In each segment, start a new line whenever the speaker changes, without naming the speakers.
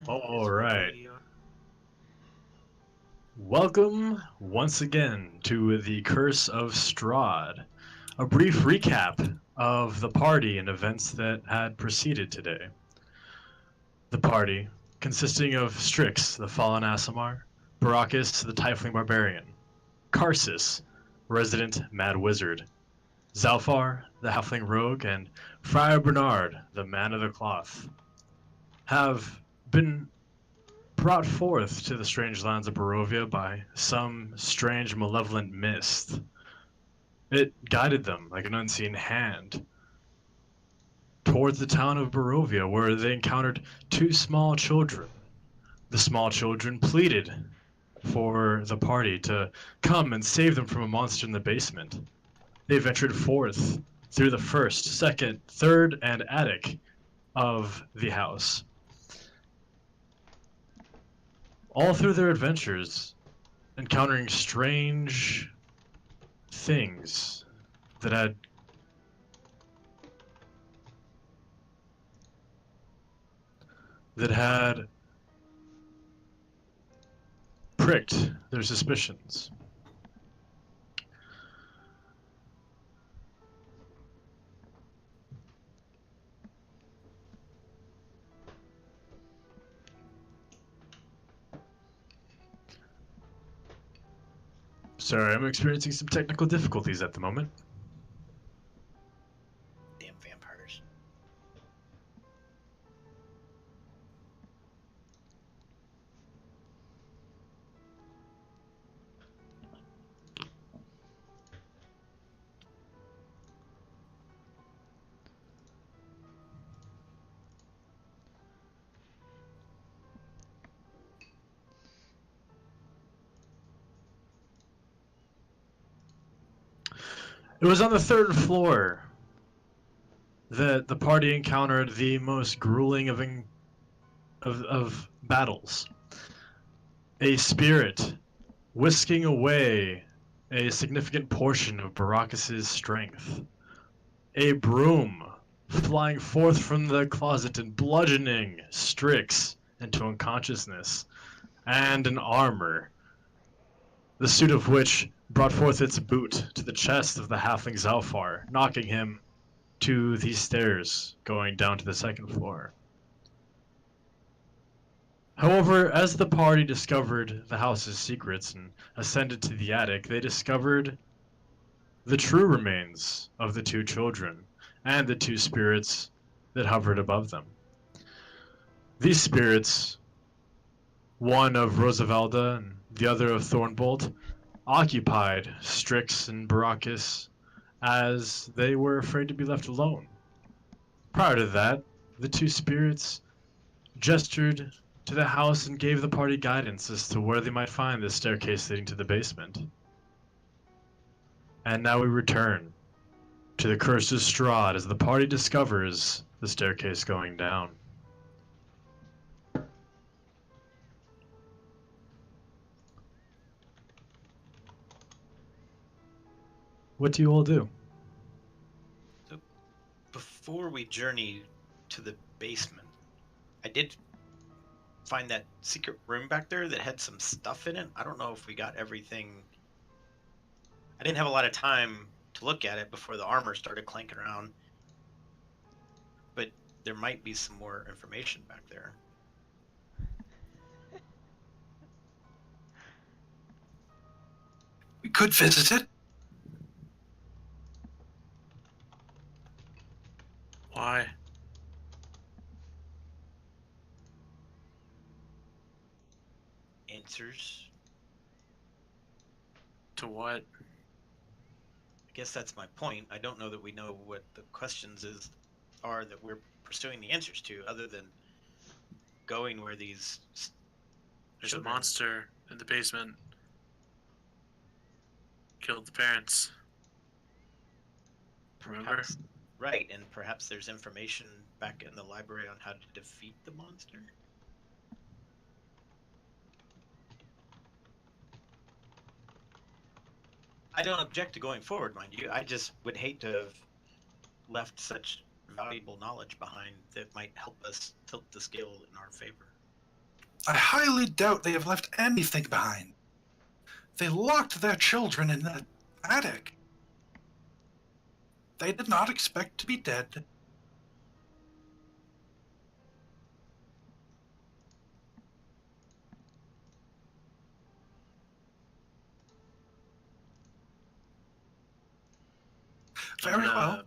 All right. Welcome once again to the Curse of Strahd. A brief recap of the party and events that had preceded today. The party, consisting of Strix, the fallen Aasimar, Baracus, the Tiefling Barbarian, Karsus, resident Mad Wizard, Zalfar, the Halfling Rogue, and Friar Bernard, the Man of the Cloth, have been brought forth to the strange lands of Barovia by some strange malevolent mist. It guided them like an unseen hand towards the town of Barovia, where they encountered two small children. The small children pleaded for the party to come and save them from a monster in the basement. They ventured forth through the first, second, third, and attic of the house. All through their adventures, encountering strange things that had pricked their suspicions. Sorry, I'm experiencing some technical difficulties at the moment.
Damn vampires.
It was on the third floor that the party encountered the most grueling of battles. A spirit whisking away a significant portion of Baracus's strength. A broom flying forth from the closet and bludgeoning Strix into unconsciousness, and an armor, the suit of which brought forth its boot to the chest of the halfling Zalfar, knocking him to the stairs going down to the second floor. However, as the party discovered the house's secrets and ascended to the attic, they discovered the true remains of the two children and the two spirits that hovered above them. These spirits, one of Rosavalda and the other of Thornbolt, occupied Strix and Baracus as they were afraid to be left alone. Prior to that, the two spirits gestured to the house and gave the party guidance as to where they might find the staircase leading to the basement. And now we return to the Curse of Strahd as the party discovers the staircase going down. What do you all do?
So, before we journey to the basement, I did find that secret room back there that had some stuff in it. I don't know if we got everything. I didn't have a lot of time to look at it before the armor started clanking around. But there might be some more information back there.
We could visit it. Why?
Answers?
To what?
I guess that's my point. I don't know that we know what the questions are that we're pursuing the answers to, other than going where these
There's
children...
a monster in the basement. Killed the parents. Remember?
Perhaps, right, and perhaps there's information back in the library on how to defeat the monster. I don't object to going forward, mind you. I just would hate to have left such valuable knowledge behind that might help us tilt the scale in our favor.
I highly doubt they have left anything behind. They locked their children in the attic. They did not expect to be dead. Very well.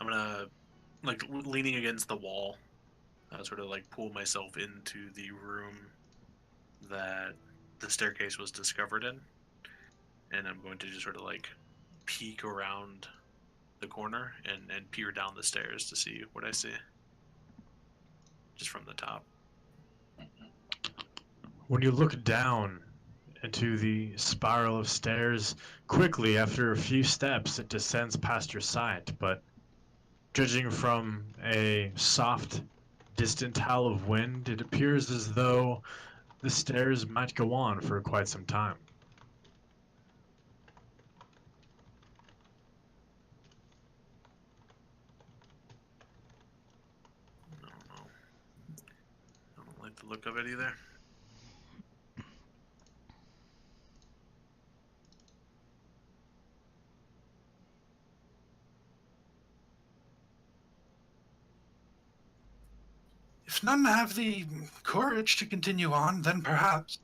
I'm gonna, like, leaning against the wall, sort of like pull myself into the room that the staircase was discovered in, and I'm going to just sort of like peek around the corner and peer down the stairs to see what I see, just from the top.
When you look down into the spiral of stairs, quickly after a few steps it descends past your sight, but judging from a soft, distant howl of wind, it appears as though the stairs might go on for quite some time.
I don't know. I don't like the look of it either.
If none have the courage to continue on, then perhaps,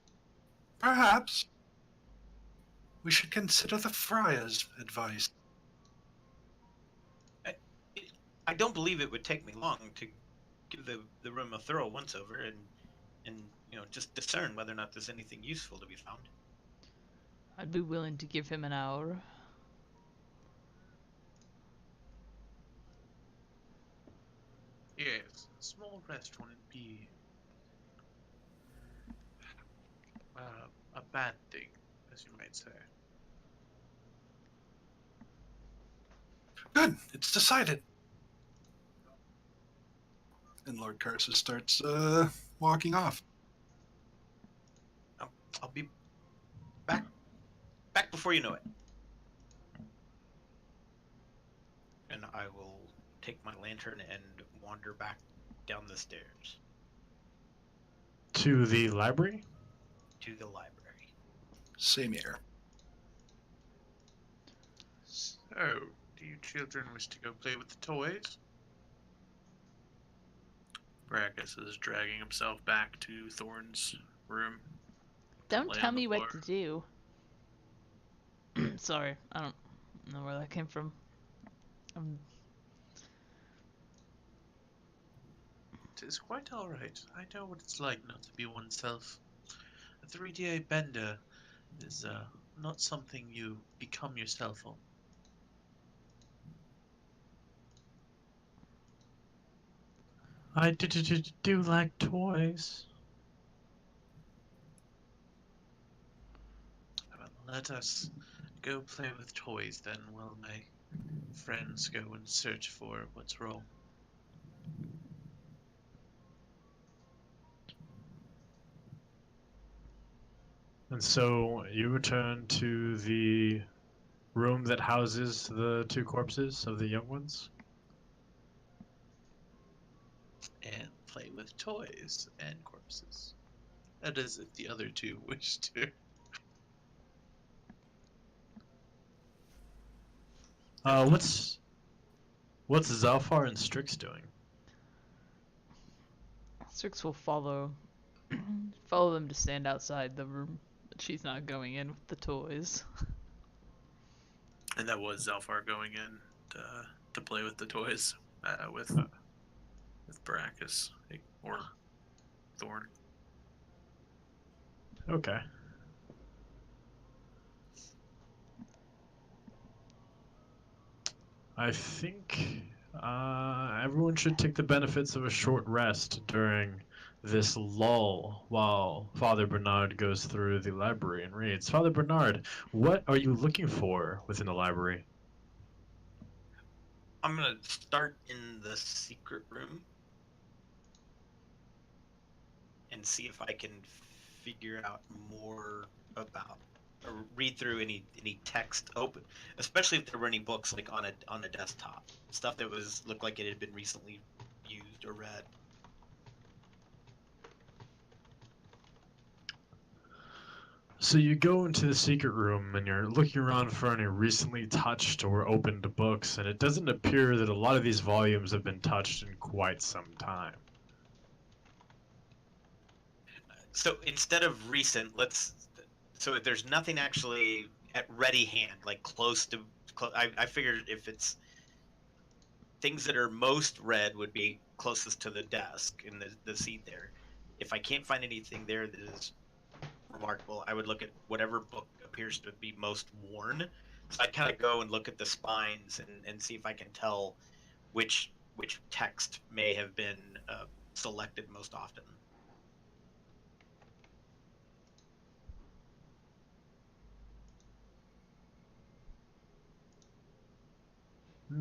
we should consider the friar's advice.
I don't believe it would take me long to give the room a thorough once over and just discern whether or not there's anything useful to be found.
I'd be willing to give him an hour.
Yes, a small rest wouldn't be a bad thing, as you might say.
Good, it's decided. And Lord Carsus starts walking off.
I'll be back before you know it. And I will take my lantern and wander back down the stairs
To the library?
to the library.
Same here.
So, do you children wish to go play with the toys?
Brackus is dragging himself back to Thorn's room.
Don't
Lay
tell
on the
me what to
floor.
do. Sorry, I don't know where that came from.
It is quite alright. I know what it's like not to be oneself. A 3-day bender is not something you become yourself on.
I do like toys.
Well, let us go play with toys then, while my friends go and search for what's wrong.
And so you return to the room that houses the two corpses of the young ones?
And play with toys and corpses. That is, if the other two wish to.
What's Zalfar and Strix doing?
Strix will follow them to stand outside the room, but she's not going in with the toys.
And that was Zalfar going in to play with the toys with Brackus or Thorn.
Okay. I think everyone should take the benefits of a short rest during this lull while Father Bernard goes through the library and reads. Father Bernard, what are you looking for within the library?
I'm gonna start in the secret room and see if I can figure out more about or read through any text open, especially if there were any books like on a desktop, stuff that looked like it had been recently used or read.
So you go into the secret room and you're looking around for any recently touched or opened books, and it doesn't appear that a lot of these volumes have been touched in quite some time.
So instead of recent, so if there's nothing actually at ready hand, like close to, I figured if it's things that are most read would be closest to the desk in the seat there. If I can't find anything there that is remarkable, I would look at whatever book appears to be most worn. So I'd kind of go and look at the spines and see if I can tell which text may have been selected most often.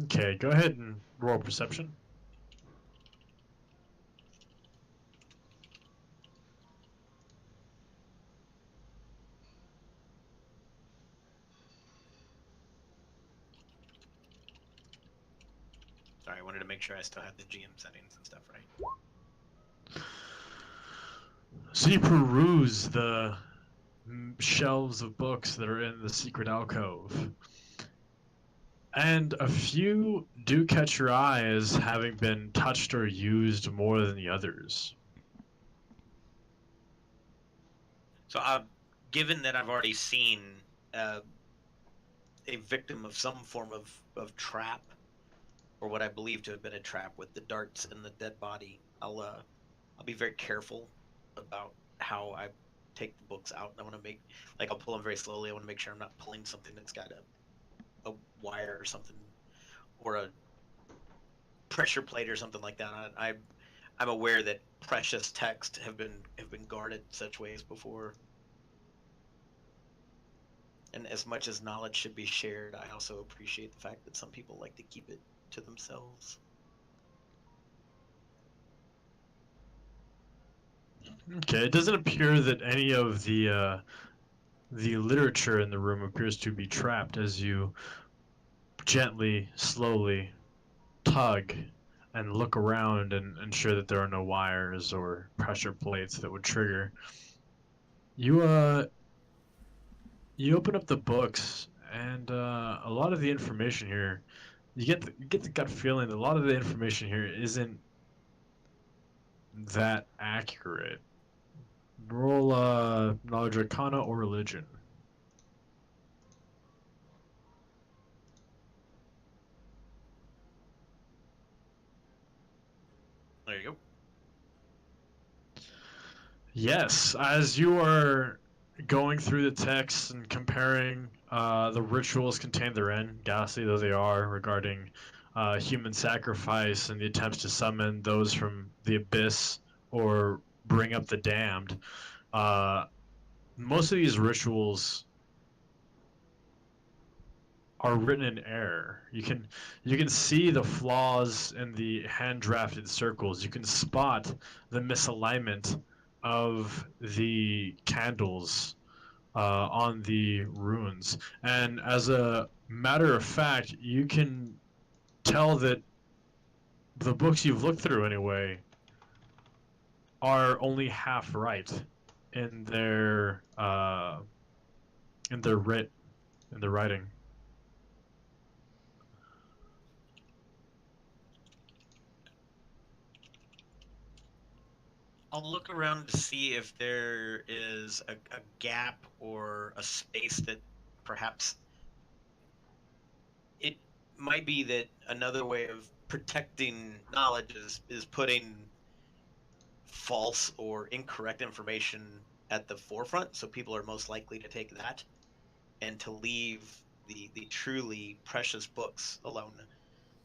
Okay, go ahead and roll perception.
Sorry, I wanted to make sure I still had the GM settings and stuff right.
So you peruse the shelves of books that are in the secret alcove. And a few do catch your eye as having been touched or used more than the others.
So, given that I've already seen a victim of some form of trap, or what I believe to have been a trap with the darts and the dead body, I'll be very careful about how I take the books out. I want to I'll pull them very slowly. I want to make sure I'm not pulling something that's got a wire or something, or a pressure plate or something like that. I'm aware that precious text have been guarded such ways before. And as much as knowledge should be shared, I also appreciate the fact that some people like to keep it to themselves.
Okay, it doesn't appear that any of the literature in the room appears to be trapped as you gently, slowly tug and look around and ensure that there are no wires or pressure plates that would trigger. You open up the books, and a lot of the information here, you get the gut feeling that a lot of the information here isn't that accurate. Roll knowledge arcana or religion.
There you go.
Yes, as you are going through the texts and comparing the rituals contained therein, ghastly though they are, regarding human sacrifice and the attempts to summon those from the abyss or bring up the damned, most of these rituals are written in error. You can see the flaws in the hand-drafted circles. You can spot the misalignment of the candles on the runes, and as a matter of fact, you can tell that the books you've looked through anyway are only half right in their writing.
I'll look around to see if there is a gap or a space that perhaps it might be that another way of protecting knowledge is putting false or incorrect information at the forefront, so people are most likely to take that and to leave the truly precious books alone.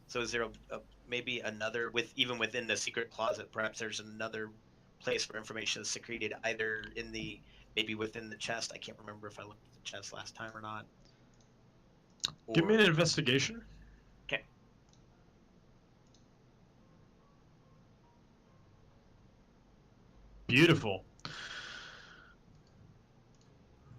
So is there maybe another, even within the secret closet, perhaps there's another place where information is secreted, either maybe within the chest. I can't remember if I looked at the chest last time or not.
Give me an investigation.
Okay.
Beautiful.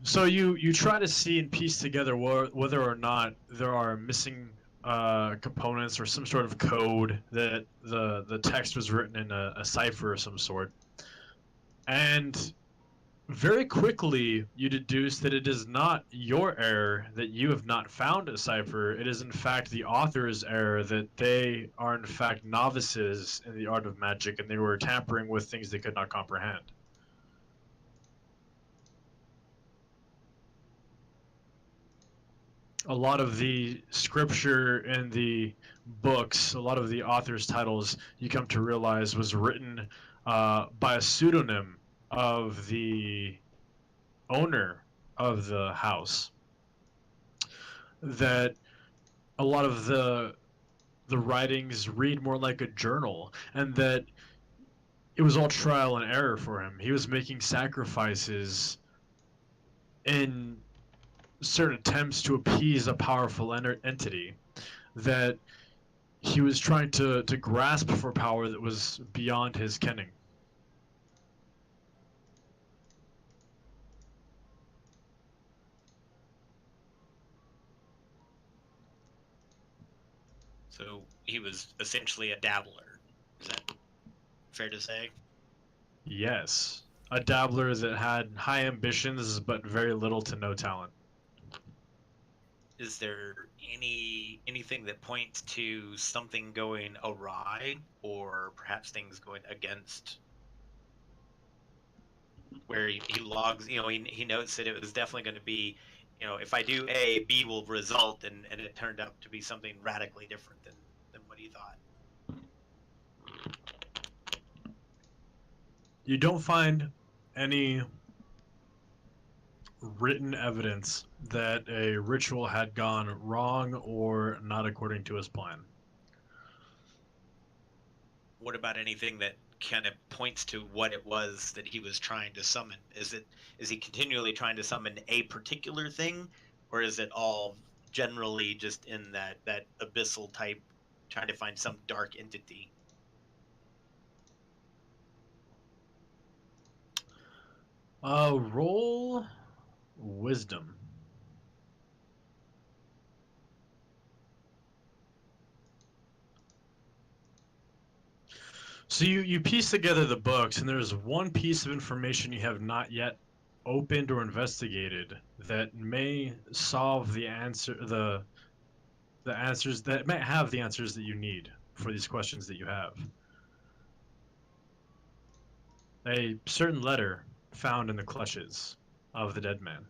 So you try to see and piece together whether or not there are missing components or some sort of code that the text was written in a cipher of some sort. And very quickly you deduce that it is not your error that you have not found a cipher. It is in fact the author's error that they are in fact novices in the art of magic and they were tampering with things they could not comprehend. A lot of the scripture in the books, a lot of the author's titles, you come to realize was written by a pseudonym of the owner of the house. That a lot of the writings read more like a journal, and that it was all trial and error for him. He was making sacrifices in certain attempts to appease a powerful entity, that he was trying to grasp for power that was beyond his kenning.
So he was essentially a dabbler. Is that fair to say?
Yes, a dabbler that had high ambitions but very little to no talent.
Is there anything that points to something going awry, or perhaps things going against? Where he logs, he notes that it was definitely going to be, if I do A, B will result, and it turned out to be something radically different than what he thought.
You don't find any written evidence that a ritual had gone wrong or not according to his plan.
What about anything that kind of points to what it was that he was trying to summon? Is he continually trying to summon a particular thing, or is it all generally just in that abyssal type, trying to find some dark entity?
Roll wisdom. So you piece together the books, and there's one piece of information you have not yet opened or investigated that may solve the answers that might have the answers that you need for these questions that you have. A certain letter found in the clutches of the dead man.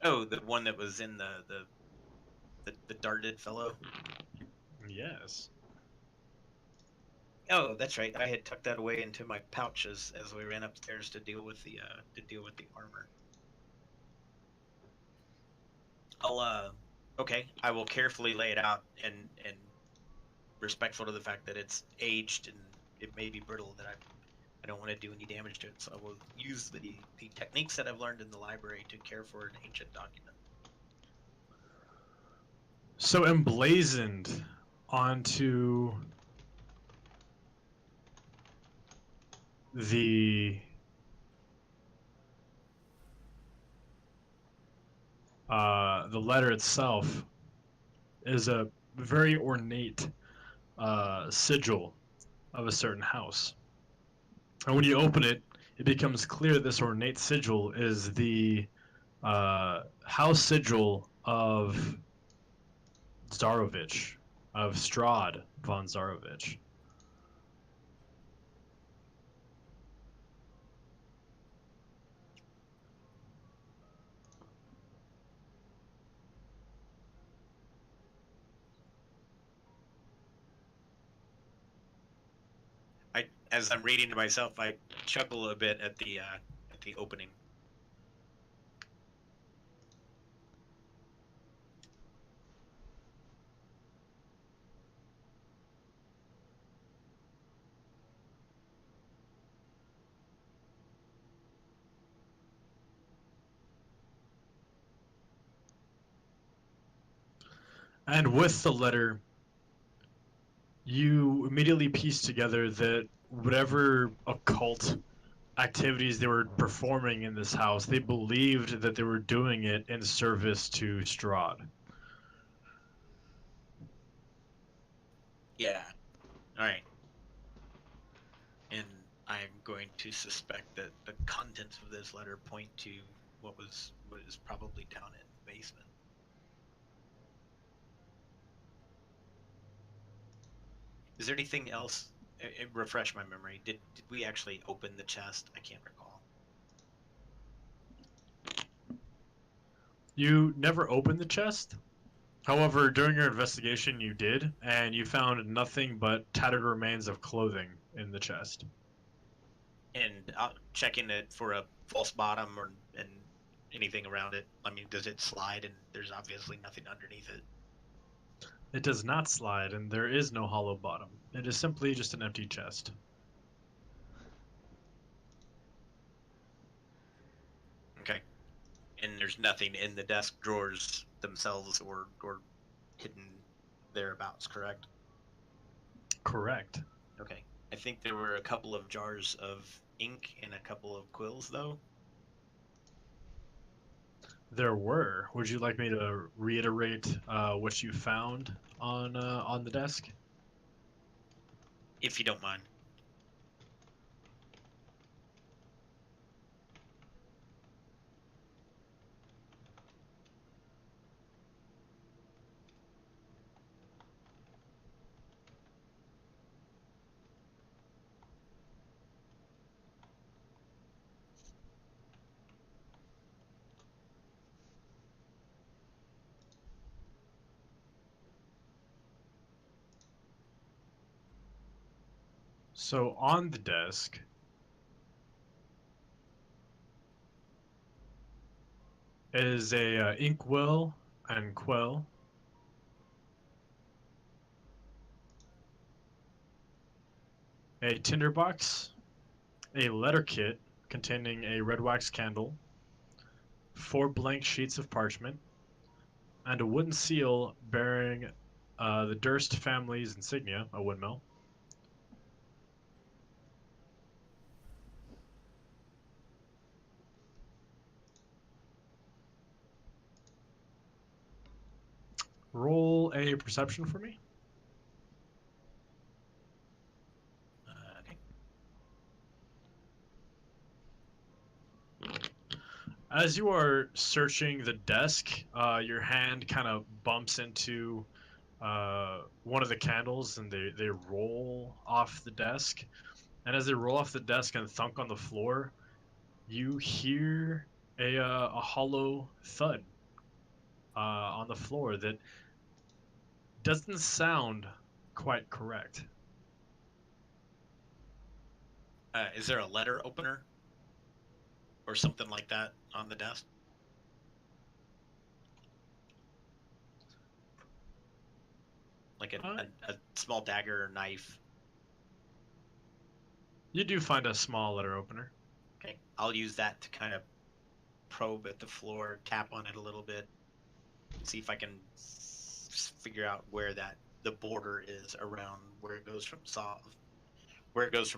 Oh, the one that was in the darted fellow.
Yes.
Oh, that's right. I had tucked that away into my pouch as we ran upstairs to deal with the armor. Okay, I will carefully lay it out and respectful to the fact that it's aged and it may be brittle, that I don't want to do any damage to it. So I will use the techniques that I've learned in the library to care for an ancient document.
So emblazoned onto the letter itself is a very ornate sigil of a certain house. And when you open it, it becomes clear this ornate sigil is the house sigil of Zarovich, of Strahd von Zarovich.
As I'm reading to myself, I chuckle a bit at the opening.
And with the letter, you immediately piece together that whatever occult activities they were performing in this house, they believed that they were doing it in service to Strahd.
Yeah. All right. And I'm going to suspect that the contents of this letter point to what is probably down in the basement. Is there anything else? Refresh my memory. Did we actually open the chest? I can't recall.
You never opened the chest. However, during your investigation, you did, and you found nothing but tattered remains of clothing in the chest.
And checking it for a false bottom and anything around it. I mean, does it slide? And there's obviously nothing underneath it.
It does not slide, and there is no hollow bottom. It is simply just an empty chest.
Okay. And there's nothing in the desk drawers themselves or hidden thereabouts, correct?
Correct.
Okay. I think there were a couple of jars of ink and a couple of quills, though.
There were. Would you like me to reiterate what you found on the desk?
If you don't mind.
So on the desk is a inkwell and quill, a tinderbox, a letter kit containing a red wax candle, 4 blank sheets of parchment, and a wooden seal bearing the Durst family's insignia, a windmill. Roll a perception for me.
Okay.
As you are searching the desk, your hand kind of bumps into one of the candles, and they roll off the desk. And as they roll off the desk and thunk on the floor, you hear a hollow thud on the floor that doesn't sound quite correct.
Is there a letter opener or something like that on the desk? Like a small dagger or knife?
You do find a small letter opener.
Okay. I'll use that to kind of probe at the floor, tap on it a little bit, see if I can figure out where the border is around where it goes from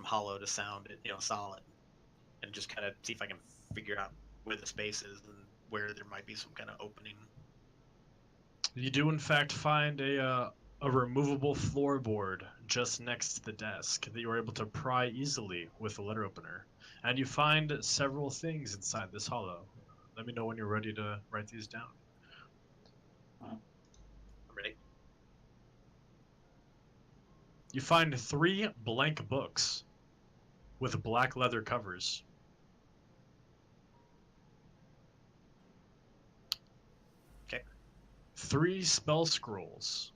hollow to sound, solid, and just kind of see if I can figure out where the space is and where there might be some kind of opening.
You do in fact find a removable floorboard just next to the desk that you are able to pry easily with a letter opener, and you find several things inside this hollow. Let me know when you're ready to write these down.
I'm ready.
You find 3 blank books with black leather covers.
Okay.
3 spell scrolls,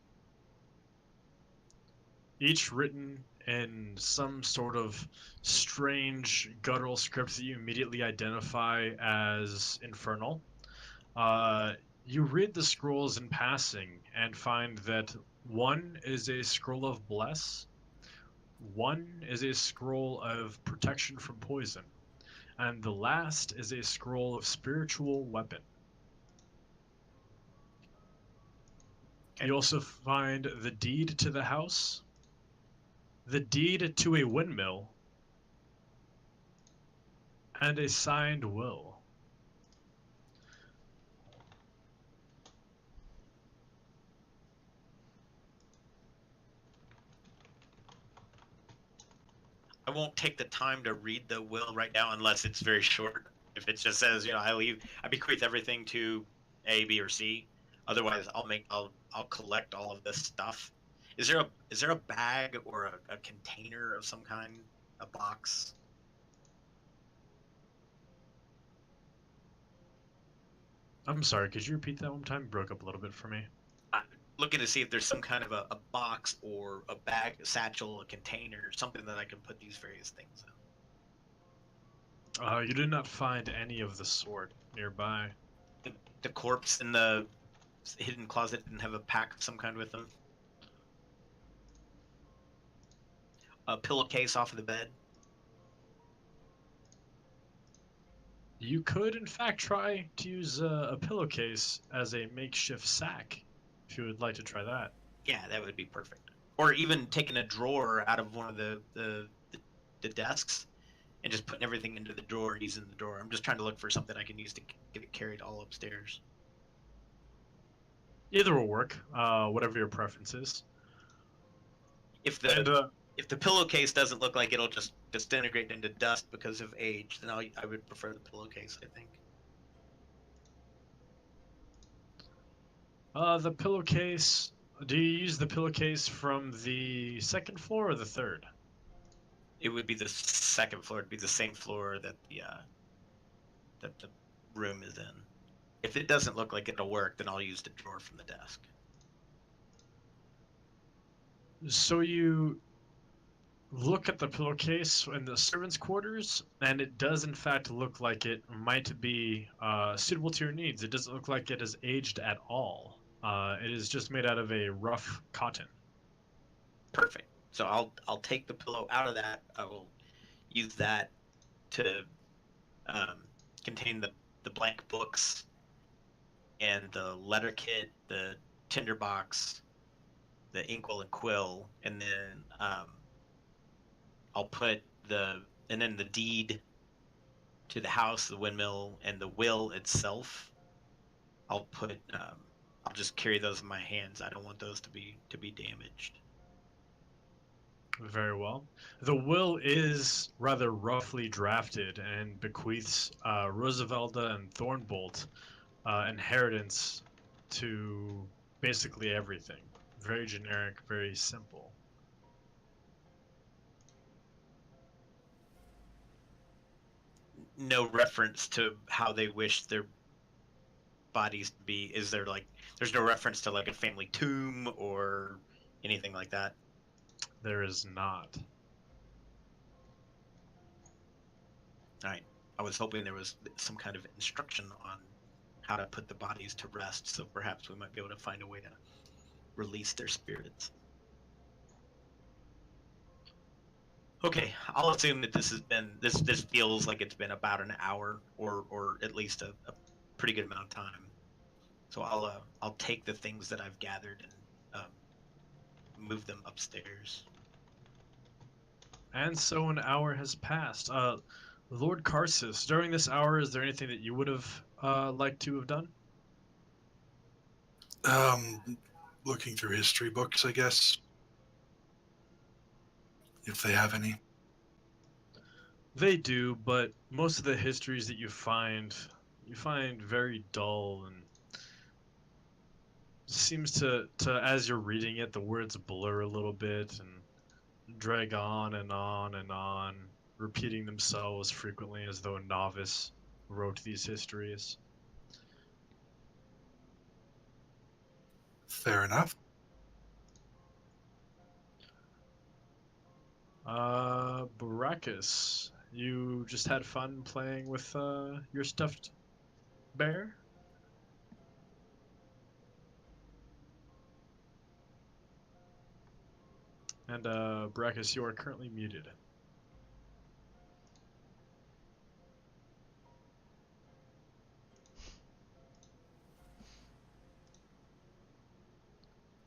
each written in some sort of strange guttural script that you immediately identify as infernal. You read the scrolls in passing and find that one is a scroll of bless, one is a scroll of protection from poison, and the last is a scroll of spiritual weapon.
Okay.
You also find the deed to the house, the deed to a windmill, and a signed will.
I won't take the time to read the will right now unless it's very short. If it just says, I bequeath everything to A, B, or C. Otherwise, I'll collect all of this stuff. Is there a bag or a container of some kind, a box?
I'm sorry, could you repeat that one more time? It broke up a little bit for me.
I'm looking to see if there's some kind of a box or a bag, a satchel, a container, something that I can put these various things in.
You did not find any of the sort nearby.
The corpse in the hidden closet didn't have a pack of some kind with them. A pillowcase off of the bed.
You could, in fact, try to use a pillowcase as a makeshift sack, if you would like to try that.
Yeah, that would be perfect. Or even taking a drawer out of one of the desks and just putting everything into the drawer and using the drawer. I'm just trying to look for something I can use to get it carried all upstairs.
Either will work, whatever your preference is.
If the pillowcase doesn't look like it'll just disintegrate into dust because of age, then I would prefer the pillowcase, I think.
The pillowcase. Do you use the pillowcase from the second floor or the third?
It would be the second floor. It'd be the same floor that the room is in. If it doesn't look like it'll work, then I'll use the drawer from the desk.
So you look at the pillowcase in the servants' quarters, and it does in fact look like it might be suitable to your needs. It doesn't look like it has aged at all. It is just made out of a rough cotton.
Perfect. So I'll take the pillow out of that. I will use that to contain the blank books and the letter kit, the tinderbox, the inkwell and quill, and then I'll put the deed to the house, the windmill, and the will itself. I'll just carry those in my hands. I don't want those to be damaged.
Very well. The will is rather roughly drafted and bequeaths Roosevelta and Thornbolt inheritance to basically everything. Very generic, very simple.
No reference to how they wish their bodies to be. Is there there's no reference to like a family tomb or anything like that?
There is not.
All right. I was hoping there was some kind of instruction on how to put the bodies to rest, so perhaps we might be able to find a way to release their spirits. Okay, I'll assume that this feels like it's been about an hour or at least a pretty good amount of time. So I'll take the things that I've gathered and move them upstairs.
And so an hour has passed. Lord Karsus, during this hour, is there anything that you would have liked to have done?
Looking through history books, I guess. If they have any.
They do, but most of the histories that you find very dull, and seems to as you're reading it, the words blur a little bit and drag on and on and on, repeating themselves frequently as though a novice wrote these histories.
Fair enough.
Baracus, you just had fun playing with your stuffed bear? And Baracus, you are currently muted.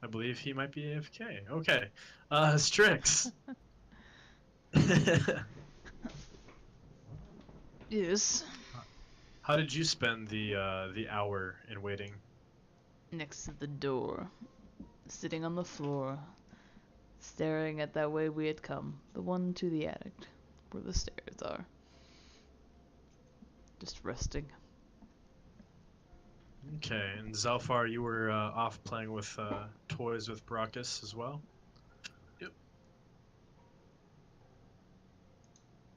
I believe he might be AFK. Okay. Strix.
Yes.
How did you spend the hour in waiting?
Next to the door, sitting on the floor, staring at that way we had come, the one to the attic. where the stairs are. Just resting.
Okay, and Zalfar, you were off playing with toys with Brachus as well?
Yep.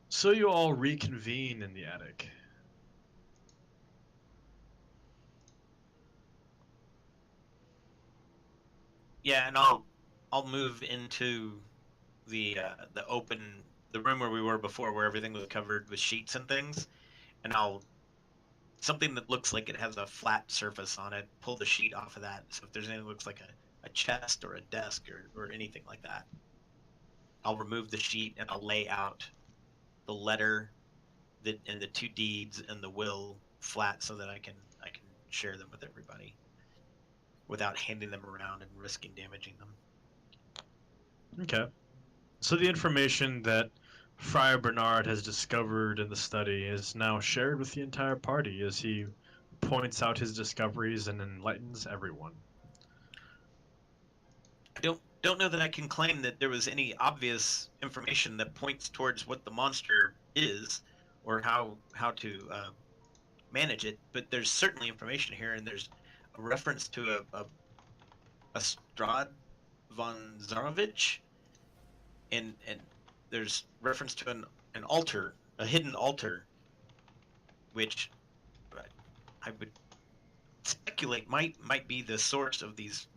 So you all reconvene in the attic.
Yeah, and I'll move into the the room where we were before, where everything was covered with sheets and things, and I'll something that looks like it has a flat surface on it. Pull the sheet off of that. So if there's anything that looks like a chest or a desk or anything like that, I'll remove the sheet and I'll lay out the letter and the two deeds and the will flat so that I can share them with everybody without handing them around and risking damaging them.
Okay. So the information that Friar Bernard has discovered in the study is now shared with the entire party as he points out his discoveries and enlightens everyone.
I don't know that I can claim that there was any obvious information that points towards what the monster is or how to manage it, but there's certainly information here, and there's a reference to a Strahd von Zarovich, and there's reference to an altar, a hidden altar, which I would speculate might be the source of these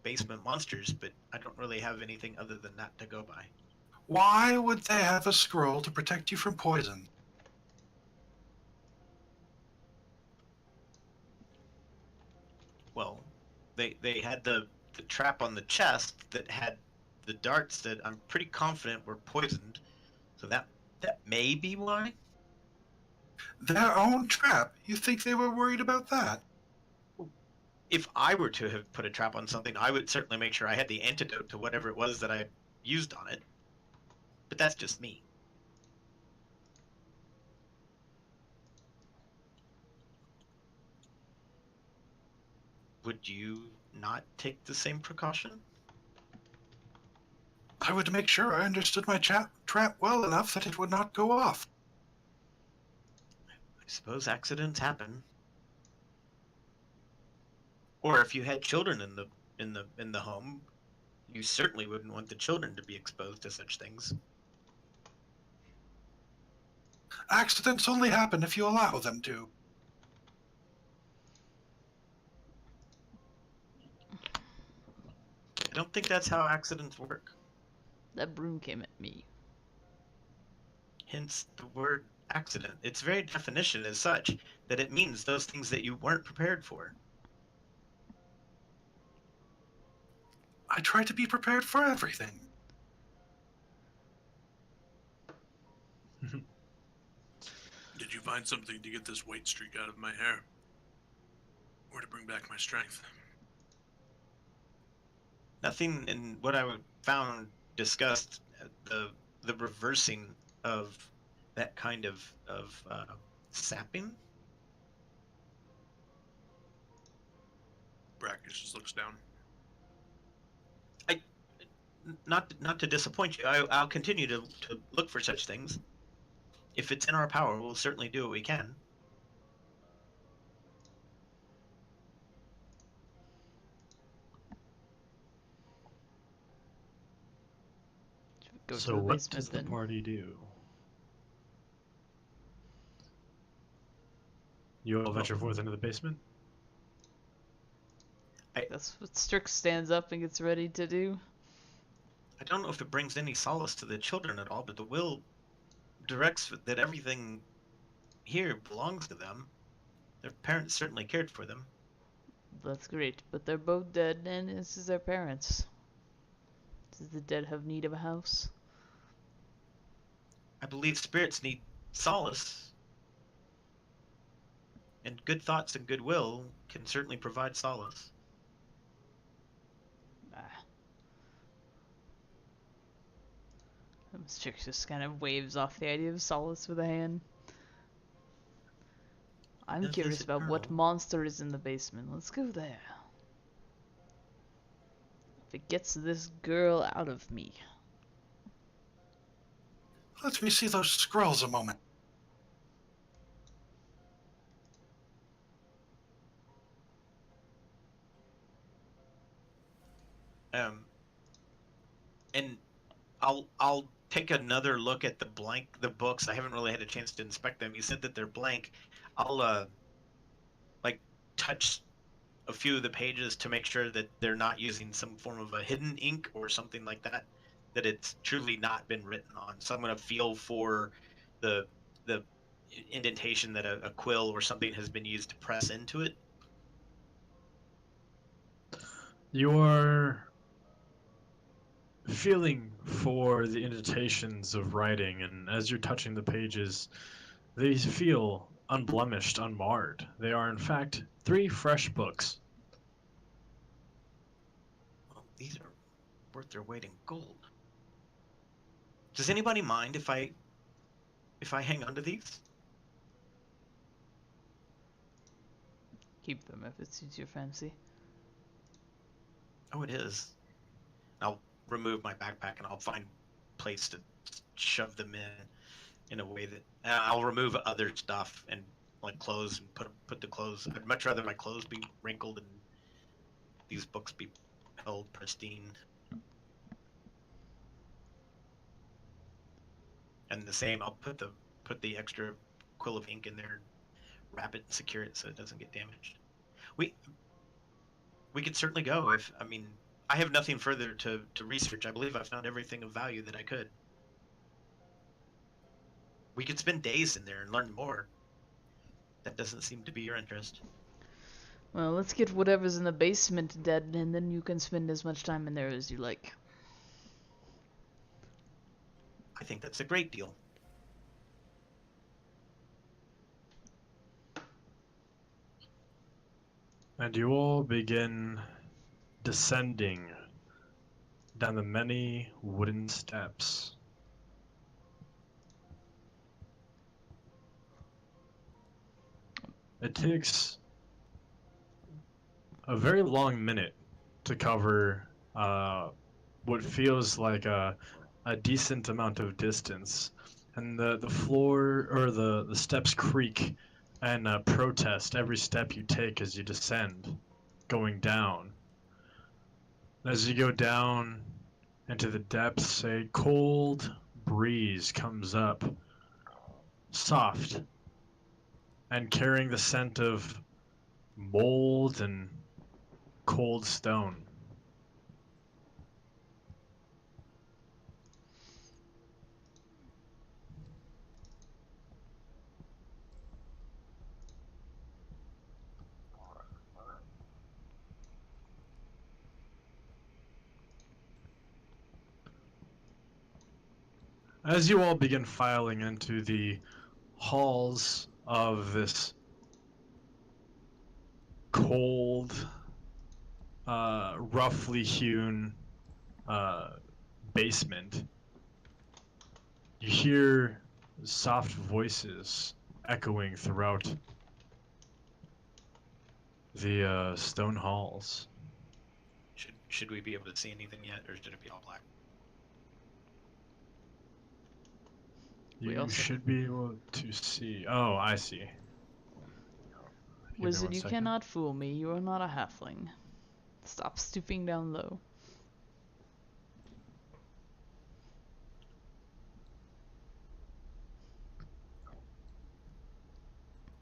basement monsters, but I don't really have anything other than that to go by.
Why would they have a scroll to protect you from poison?
Well, they had the trap on the chest that had the darts that I'm pretty confident were poisoned, so that may be why.
Their own trap? You think they were worried about that?
If I were to have put a trap on something, I would certainly make sure I had the antidote to whatever it was that I used on it. But that's just me. Would you not take the same precaution?
I would make sure I understood my trap well enough that it would not go off.
I suppose accidents happen. Or if you had children in the home, you certainly wouldn't want the children to be exposed to such things.
Accidents only happen if you allow them to.
I don't think that's how accidents work.
That broom came at me.
Hence the word accident. Its very definition is such that it means those things that you weren't prepared for.
I try to be prepared for everything.
Did you find something to get this white streak out of my hair? Or to bring back my strength?
Nothing in what I found discussed the reversing of that kind of sapping.
Brackish just looks down.
Not to disappoint you, I'll continue to look for such things. If it's in our power, we'll certainly do what we can.
Should we go
So
to the
what
basement
does the
then?
party do? You all venture forth into the basement?
That's what Strix stands up and gets ready to do.
I don't know if it brings any solace to the children at all, but the will directs that everything here belongs to them. Their parents certainly cared for them.
That's great, but they're both dead, and this is their parents. Does the dead have need of a house?
I believe spirits need solace, and good thoughts and goodwill can certainly provide solace.
Ah. Strix just kind of waves off the idea of solace with a hand. I'm
Death
curious
is
about what
eternal.
monster is in the basement. Let's go there. If it gets this girl out of me.
Let me see those scrolls a moment.
And I'll take another look at the books. I haven't really had a chance to inspect them. You said that they're blank. I'll like touch a few of the pages to make sure that they're not using some form of a hidden ink or something like that, that it's truly not been written on. So I'm going to feel for the the indentation that a quill or something has been used to press into it.
You're feeling for the indentations of writing, and as you're touching the pages, they feel unblemished, unmarred. They are, in fact, 3 fresh books.
Well, these are worth their weight in gold. Does anybody mind if I hang on to these?
Keep them if it suits your fancy.
Oh, it is. I'll remove my backpack and I'll find a place to shove them in a way that I'll remove other stuff and like clothes and put the clothes. I'd much rather my clothes be wrinkled and these books be held pristine. And the same, I'll put the extra quill of ink in there and wrap it and secure it so it doesn't get damaged. We could certainly go if, I mean, I have nothing further to research. I believe I found everything of value that I could. We could spend days in there and learn more. That doesn't seem to be your interest.
Well, let's get whatever's in the basement dead, and then you can spend as much time in there as you like.
I think that's a great deal.
And you all begin descending down the many wooden steps. It takes a very long minute to cover what feels like a decent amount of distance. And the floor, or the steps creak and protest every step you take as you descend, going down. As you go down into the depths, a cold breeze comes up, soft, and carrying the scent of mold and cold stone. As you all begin filing into the halls of this cold, roughly hewn basement, you hear soft voices echoing throughout the stone halls.
Should we be able to see anything yet, or should it be all black?
We
You
also-
should be able to see. Oh, I see. Give me
Wizard,
one
you
second.
cannot fool me. You are not a halfling. Stop stooping down low.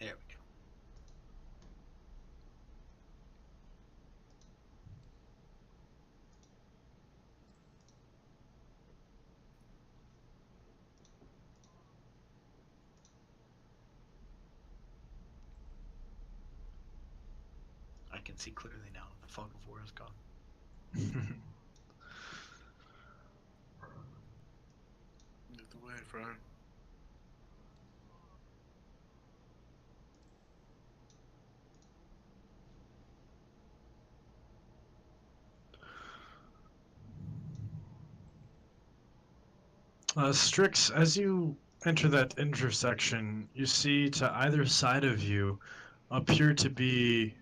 There we go. I can see clearly now. The fog of war is gone.
Get the way, friend.
Strix, as you enter that intersection, you see to either side of you appear to be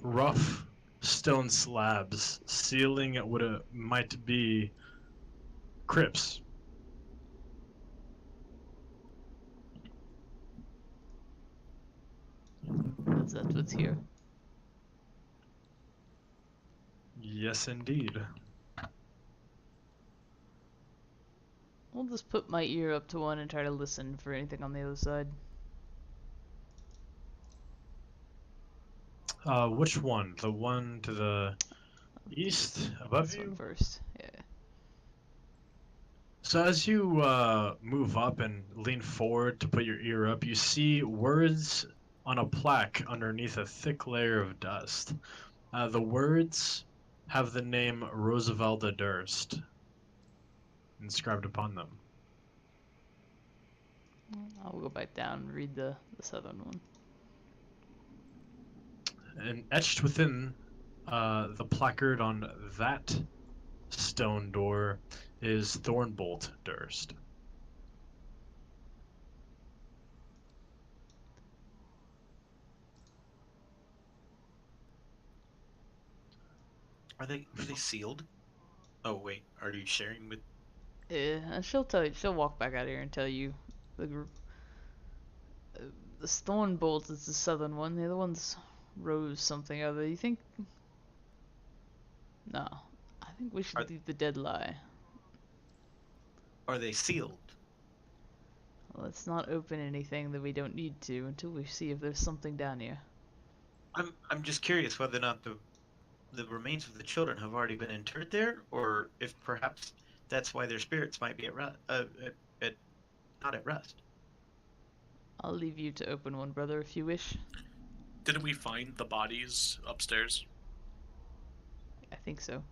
rough stone slabs sealing what might be crypts.
Is that what's here?
Yes, indeed.
I'll just put my ear up to one and try to listen for anything on the other side.
Which one? The one to the east above
This one
you?
first. Yeah.
So as you move up and lean forward to put your ear up, you see words on a plaque underneath a thick layer of dust. The words have the name Roosevelta Durst inscribed upon them.
I'll go back down and read the southern one.
And etched within the placard on that stone door is Thornbolt Durst.
Are they sealed? Oh wait, are you sharing with?
Yeah, and she'll tell you. She'll walk back out here and tell you the group. The Thornbolt is the southern one. The other one's Rose something other. You think? No, I think we should
Are-
leave the dead lie.
Are they sealed?
Let's not open anything that we don't need to until we see if there's something down here.
I'm just curious whether or not the remains of the children have already been interred there, or if perhaps that's why their spirits might be at not at rest.
I'll leave you to open one, brother, if you wish.
Didn't we find the bodies upstairs?
I think so.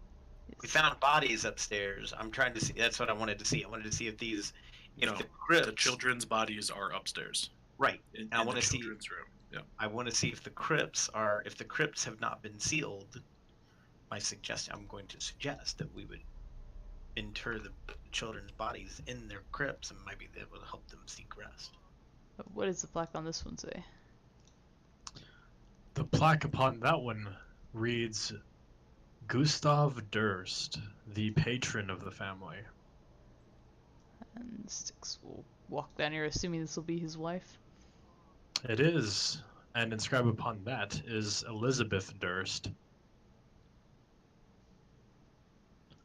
We found bodies upstairs. I'm trying to see. That's what I wanted to see. I wanted to see if these, if
No,
the crypts,
the children's bodies are upstairs.
right?
In
I
the
want to see.
children's room. Yeah.
I want to see if the crypts are, if the crypts have not been sealed. I'm going to suggest that we would inter the children's bodies in their crypts and maybe that will help them seek rest.
What does the plaque on this one say?
The plaque upon that one reads Gustav Durst, the patron of the family.
And Styx will walk down here, assuming this will be his wife.
It is, and inscribed upon that is Elizabeth Durst.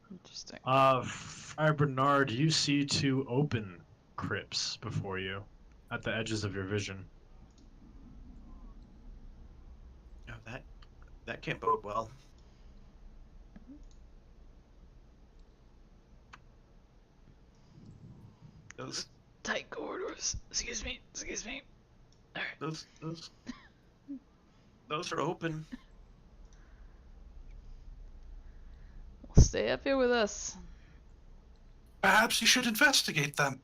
Interesting.
Friar Bernard, you see two open crypts before you, at the edges of your vision.
Oh, that can't bode well. Those
Tight corridors. Excuse me. Excuse me.
those those are open.
Well, stay up here with us.
Perhaps you should investigate them.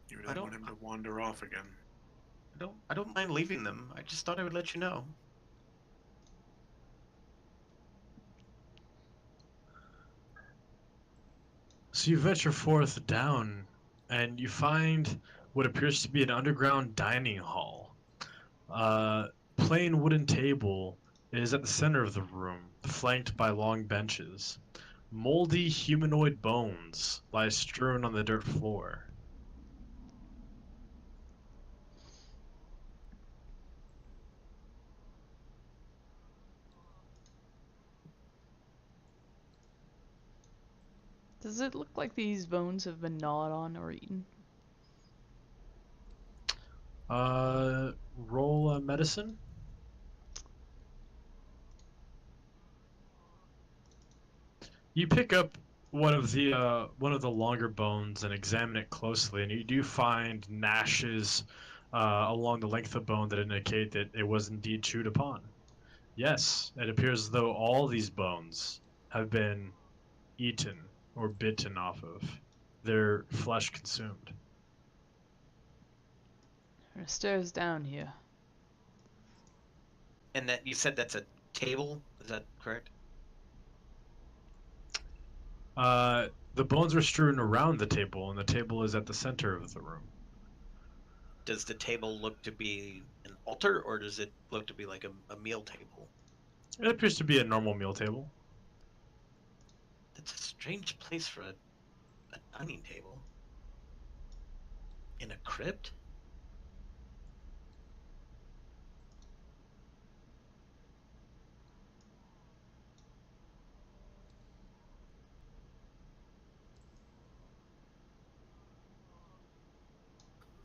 You
I
really
don't-
want him to wander off again.
I don't mind leaving them. I just thought I would let you know.
So you venture forth down, and you find what appears to be an underground dining hall. Plain wooden table is at the center of the room, flanked by long benches. Moldy humanoid bones lie strewn on the dirt floor.
Does it look like these bones have been gnawed on or eaten?
Roll a medicine. You pick up one of the longer bones and examine it closely, and you do find gnashes along the length of bone that indicate that it was indeed chewed upon. Yes, it appears as though all these bones have been eaten or bitten off of, their flesh consumed.
There are stairs down here.
And that you said that's a table. Is that correct?
The bones are strewn around the table, and the table is at the center of the room.
Does the table look to be an altar, or does it look to be like a meal table?
It appears to be a normal meal table.
That's a strange place for a dining table. In a crypt?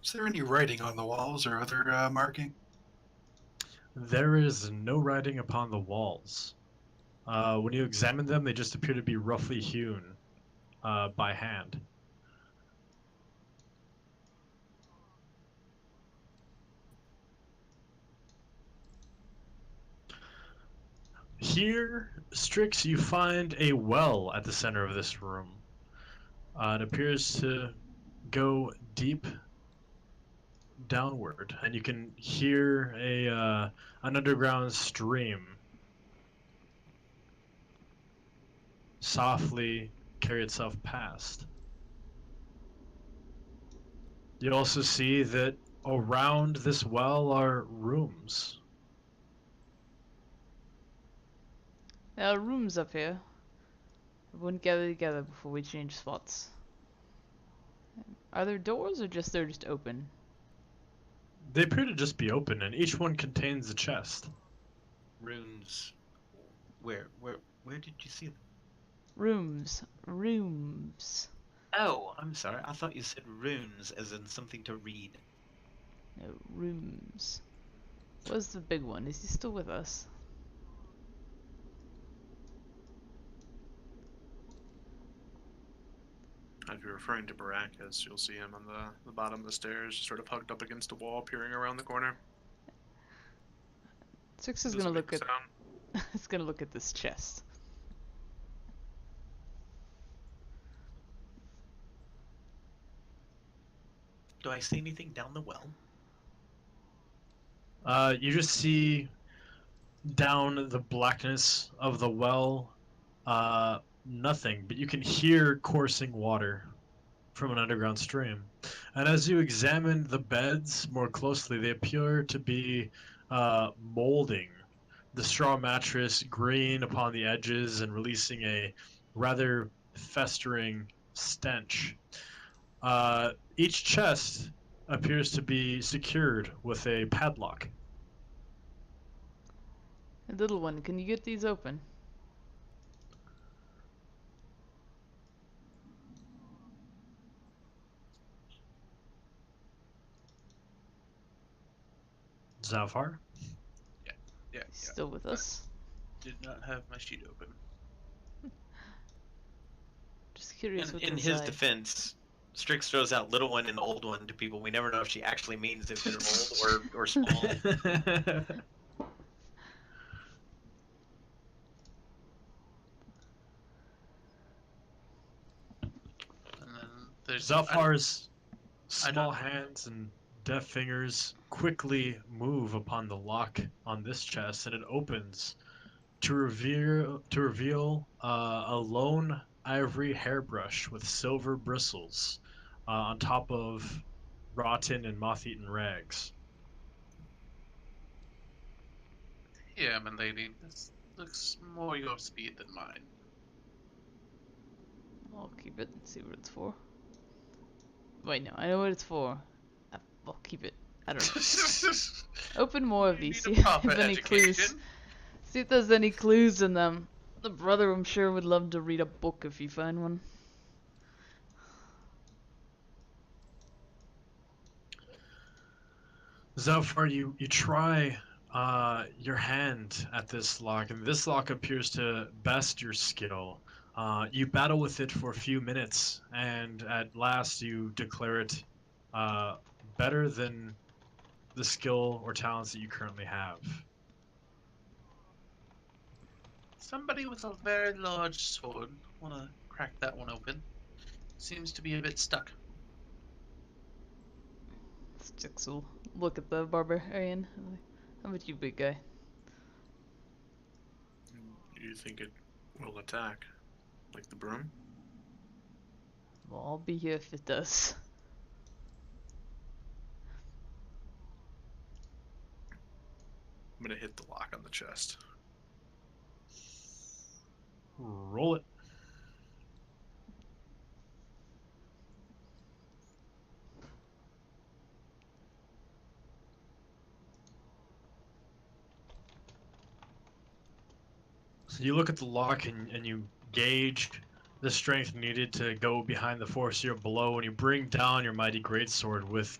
Is there any writing on the walls or other marking?
There is no writing upon the walls. When you examine them, they just appear to be roughly hewn by hand. Here, Strix, you find a well at the center of this room. It appears to go deep downward, and you can hear an underground stream softly carry itself past. You also see that around this well are rooms.
There are rooms up here. Everyone gather together before we change spots. Are there doors or they're just open?
They appear to just be open, and each one contains a chest.
Runes. Where did you see them?
Rooms.
Oh, I'm sorry. I thought you said runes as in something to read.
No, rooms. Where's the big one? Is he still with us?
If you're referring to Baracus, you'll see him on the bottom of the stairs, sort of hugged up against a wall, peering around the corner.
Six is
Doesn't
gonna
make
look
a
at.
sound.
It's gonna look at this chest.
Do I see anything down the well?
You just see down the blackness of the well, nothing, but you can hear coursing water from an underground stream. And as you examine the beds more closely, they appear to be molding. The straw mattress green upon the edges and releasing a rather festering stench. Each chest appears to be secured with a padlock.
Little one, can you get these open?
Zalfar?
Yeah.
Still with us?
Did not have my sheet open.
Just curious what's
In his
inside.
defense, Strix throws out little one and old one to people. We never know if she actually means if they're old or small.
And then there's
Zalfar's
I don't-
small hands and deft fingers quickly move upon the lock on this chest, and it opens to reveal a lone ivory hairbrush with silver bristles on top of rotten and moth-eaten rags.
Yeah, my lady, this looks more your speed than mine.
I'll keep it and see what it's for. Wait, no, I know what it's for. I'll keep it. I don't know. Open more of
You
these.
need
See
a
if
proper
there's any clues.
education.
See if there's any clues in them. The brother, I'm sure, would love to read a book if you find one.
Zalfar, you try your hand at this lock, and this lock appears to best your skill. You battle with it for a few minutes, and at last you declare it better than the skill or talents that you currently have.
Somebody with a very large sword. Wanna crack that one open? Seems to be a bit stuck.
Six will look at the barbarian. How about you, big guy?
You think it will attack? Like the broom?
Well, I'll be here if it does.
I'm gonna hit the lock on the chest.
Roll it. So you look at the lock and you gauge the strength needed to go behind the force here below, and you bring down your mighty greatsword with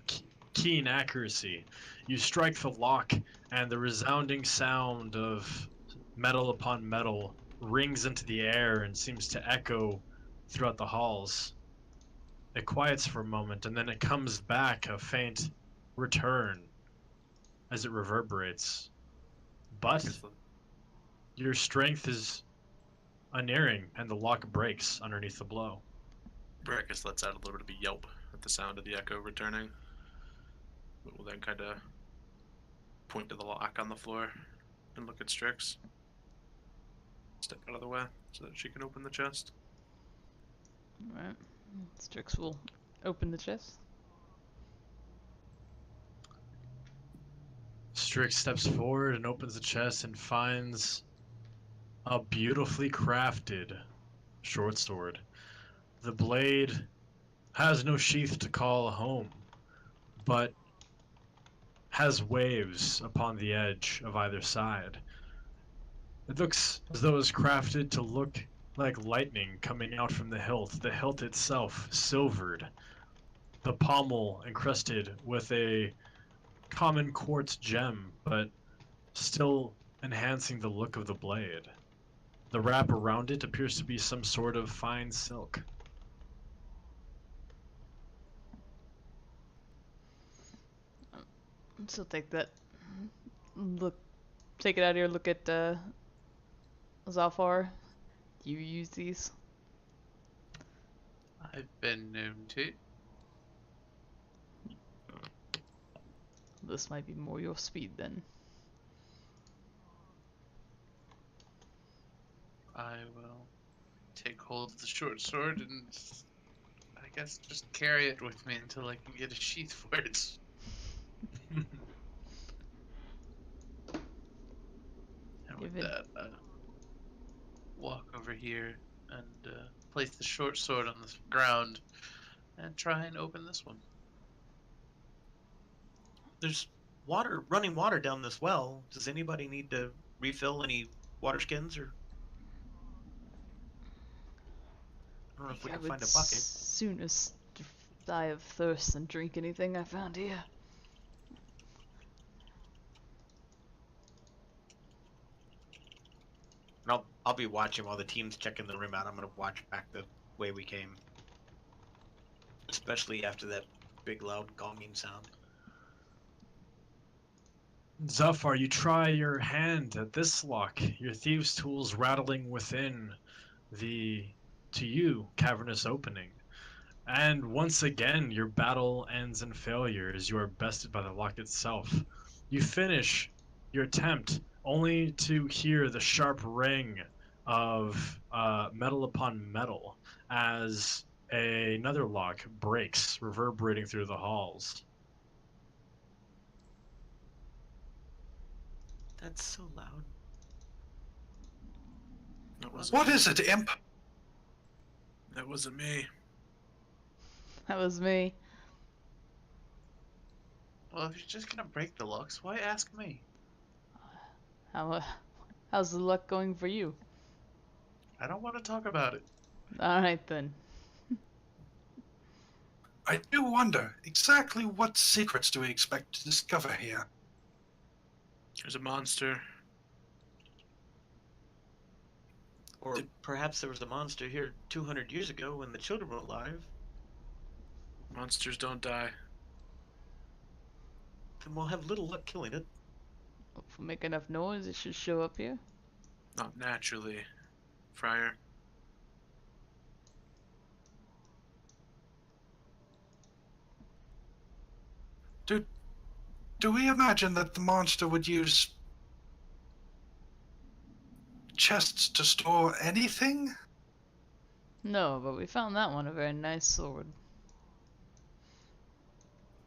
keen accuracy. You strike the lock, and the resounding sound of metal upon metal rings into the air and seems to echo throughout the halls. It quiets for a moment, and then it comes back, a faint return as it reverberates. But your strength is unerring, and the lock breaks underneath the blow.
Brackus lets out a little bit of a yelp at the sound of the echo returning. But will then kind of point to the lock on the floor and look at Strix. Step out of the way so that she can open the chest.
Alright. Strix will open the chest.
Strix steps forward and opens the chest and finds a beautifully crafted short sword. The blade has no sheath to call home, but has waves upon the edge of either side. It looks as though it was crafted to look like lightning coming out from the hilt itself silvered, the pommel encrusted with a common quartz gem, but still enhancing the look of the blade. The wrap around it appears to be some sort of fine silk.
So take that. Look, take it out here. Look at Zalfar. Do you use these?
I've been known to.
This might be more your speed then.
I will take hold of the short sword and I guess just carry it with me until I can get a sheath for it. And with
Give it-
that, walk over here and place the short sword on the ground and try and open this one.
There's running water down this well. Does anybody need to refill any water skins or? I don't know if we
I
can
would
find a bucket.
sooner die of thirst than drink anything I found here.
And I'll be watching while the team's checking the room out. I'm gonna watch back the way we came, especially after that big loud gonging sound.
Zafar, you try your hand at this lock, your thieves' tools rattling within the, to you, cavernous opening. And once again, your battle ends in failure as you are bested by the lock itself. You finish your attempt only to hear the sharp ring of metal upon metal as another lock breaks, reverberating through the halls.
That's so loud.
That wasn't
What
me.
is it, imp?
That wasn't me.
That was me.
Well, if you're just gonna break the locks, why ask me?
How's the luck going for you?
I don't want to talk about it.
Alright then.
I do wonder, exactly what secrets do we expect to discover here?
There's a monster.
Or perhaps there was a monster here 200 years ago when the children were alive.
Monsters don't die.
Then we'll have little luck killing it.
If we make enough noise, it should show up here.
Not naturally, Friar.
Do we imagine that the monster would use chests to store anything?
No, but we found that one a very nice sword.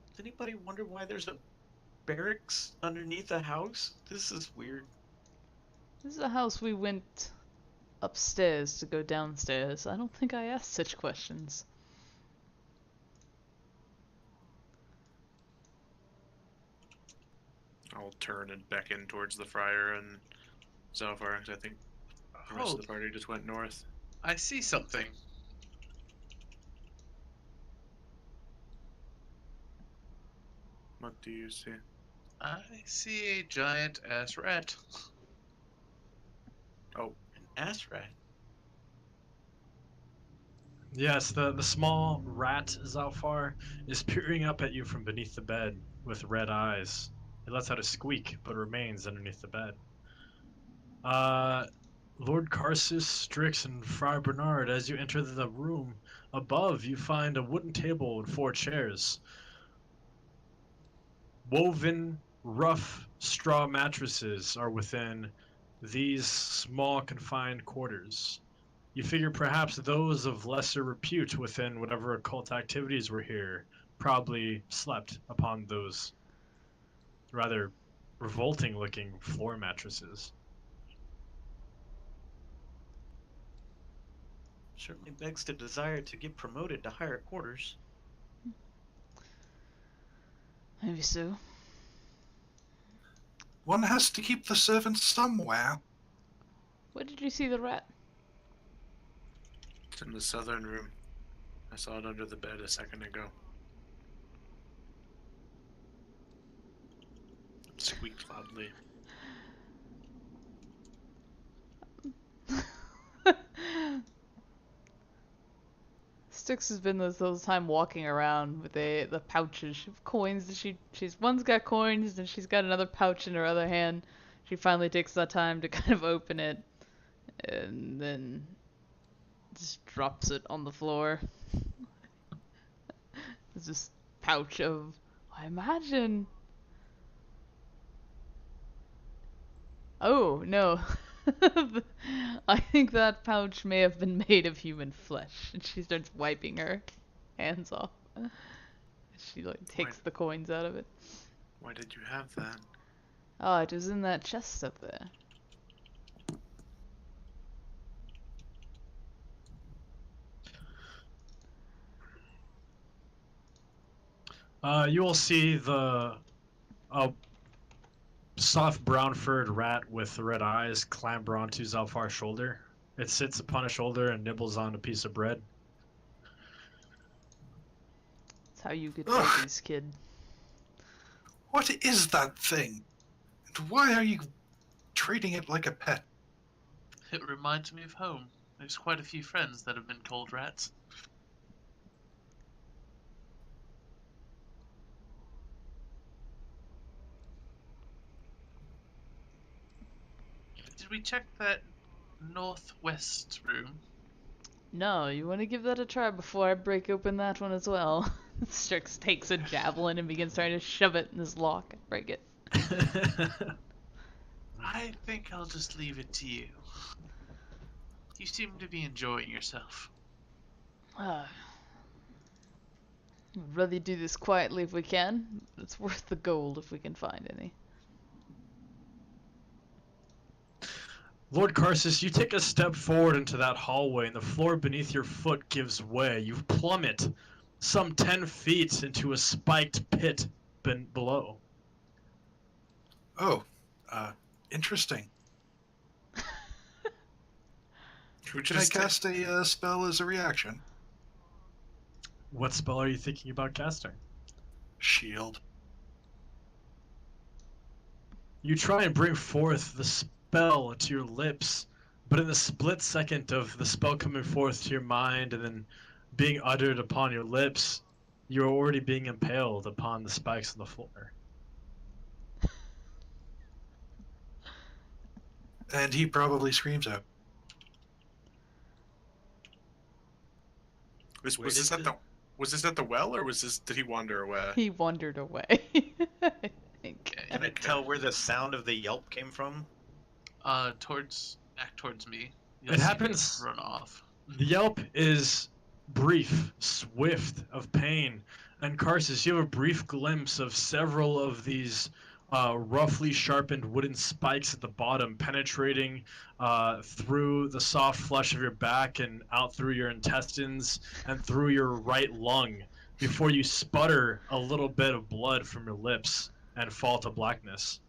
Does anybody wonder why there's a barracks underneath a house? This is weird.
This is a house we went upstairs to go downstairs. I don't think I asked such questions.
I'll turn and beckon towards the Friar and Zalfar, because I think the rest of the party just went north.
I see something.
What do you see?
I see a giant ass rat.
Oh,
An ass rat.
Yes, the small rat Zalfar is peering up at you from beneath the bed with red eyes. It lets out a squeak, but remains underneath the bed. Lord Carsus, Strix, and Friar Bernard, as you enter the room above, you find a wooden table and 4 chairs. Woven, rough straw mattresses are within these small, confined quarters. You figure perhaps those of lesser repute within whatever occult activities were here probably slept upon those rather revolting looking floor mattresses.
Certainly begs the desire to get promoted to higher quarters.
Maybe so.
One has to keep the servants somewhere.
Where did you see the rat?
it's in the southern room. I saw it under the bed a second ago. It squeaked loudly.
Styx has been this whole time walking around with the pouches of coins that she's one's got coins and she's got another pouch in her other hand. She finally takes the time to kind of open it and then just drops it on the floor. It's this pouch of, I imagine. Oh no. I think that pouch may have been made of human flesh. And she starts wiping her hands off. She like takes the coins out of it.
Why did you have that?
Oh, it was in that chest up there.
You will see the soft brown furred rat with red eyes clamber onto Zalfar's shoulder. It sits upon a shoulder and nibbles on a piece of bread.
That's how you get
Ugh.
puppies, kid.
What is that thing? And why are you treating it like a pet?
It reminds me of home. There's quite a few friends that have been called rats. Did we check that northwest room?
No, you want to give that a try before I break open that one as well. Strix takes a javelin and begins trying to shove it in his lock and break it.
I think I'll just leave it to you. You seem to be enjoying yourself.
I'd rather do this quietly if we can. It's worth the gold if we can find any.
Lord Carsus, you take a step forward into that hallway, and the floor beneath your foot gives way. You plummet some 10 feet into a spiked pit below.
Oh, interesting. Should I cast a spell as a reaction?
What spell are you thinking about casting?
Shield.
You try and bring forth the spell to your lips, but in the split second of the spell coming forth to your mind and then being uttered upon your lips, you're already being impaled upon the spikes on the floor.
And he probably screams out.
Was this at the well, or did he wander away?
He wandered away. I think.
Can I tell where the sound of the yelp came from?
Back towards me. You'll
It
see me
happens-
run off.
The yelp is brief, swift, of pain, and Carsus, you have a brief glimpse of several of these roughly sharpened wooden spikes at the bottom, penetrating through the soft flesh of your back and out through your intestines and through your right lung before you sputter a little bit of blood from your lips and fall to blackness.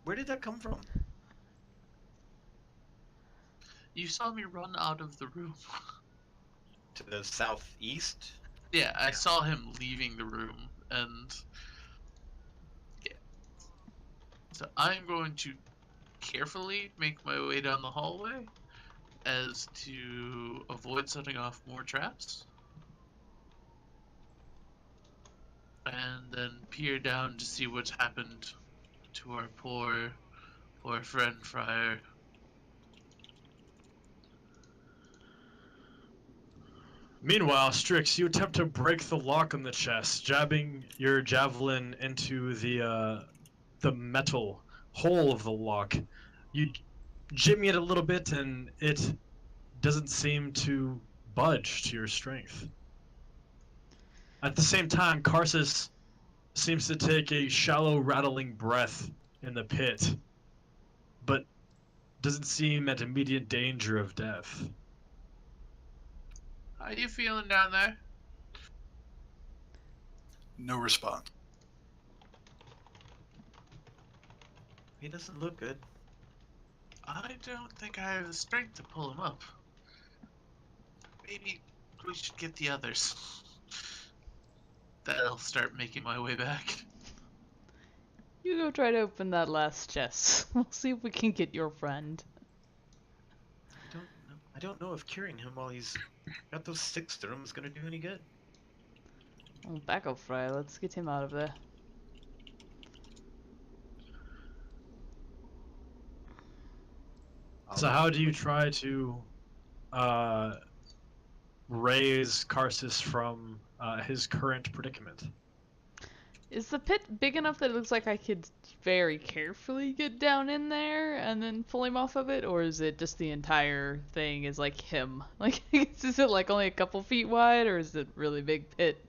Where did that come from?
You saw me run out of the room.
To the southeast?
Yeah, I saw him leaving the room And yeah, so I'm going to carefully make my way down the hallway as to avoid setting off more traps, and then peer down to see what's happened to our poor friend Friar.
Meanwhile, Strix, you attempt to break the lock on the chest, jabbing your javelin into the metal hole of the lock. You jimmy it a little bit, and it doesn't seem to budge to your strength. At the same time, Karsus seems to take a shallow, rattling breath in the pit, but doesn't seem at immediate danger of death.
How you feeling down there?
No response.
He doesn't look good.
I don't think I have the strength to pull him up. Maybe we should get the others. That'll start making my way back.
You go try to open that last chest. We'll see if we can get your friend.
I don't know if curing him while he's got those sticks through him is gonna do any good.
Well, back up, Fry. Let's get him out of there.
So how do you try to raise Karsus from his current predicament?
Is the pit big enough that it looks like I could very carefully get down in there and then pull him off of it? Or is it just the entire thing is like him? Like, is it like only a couple feet wide, or is it really big pit?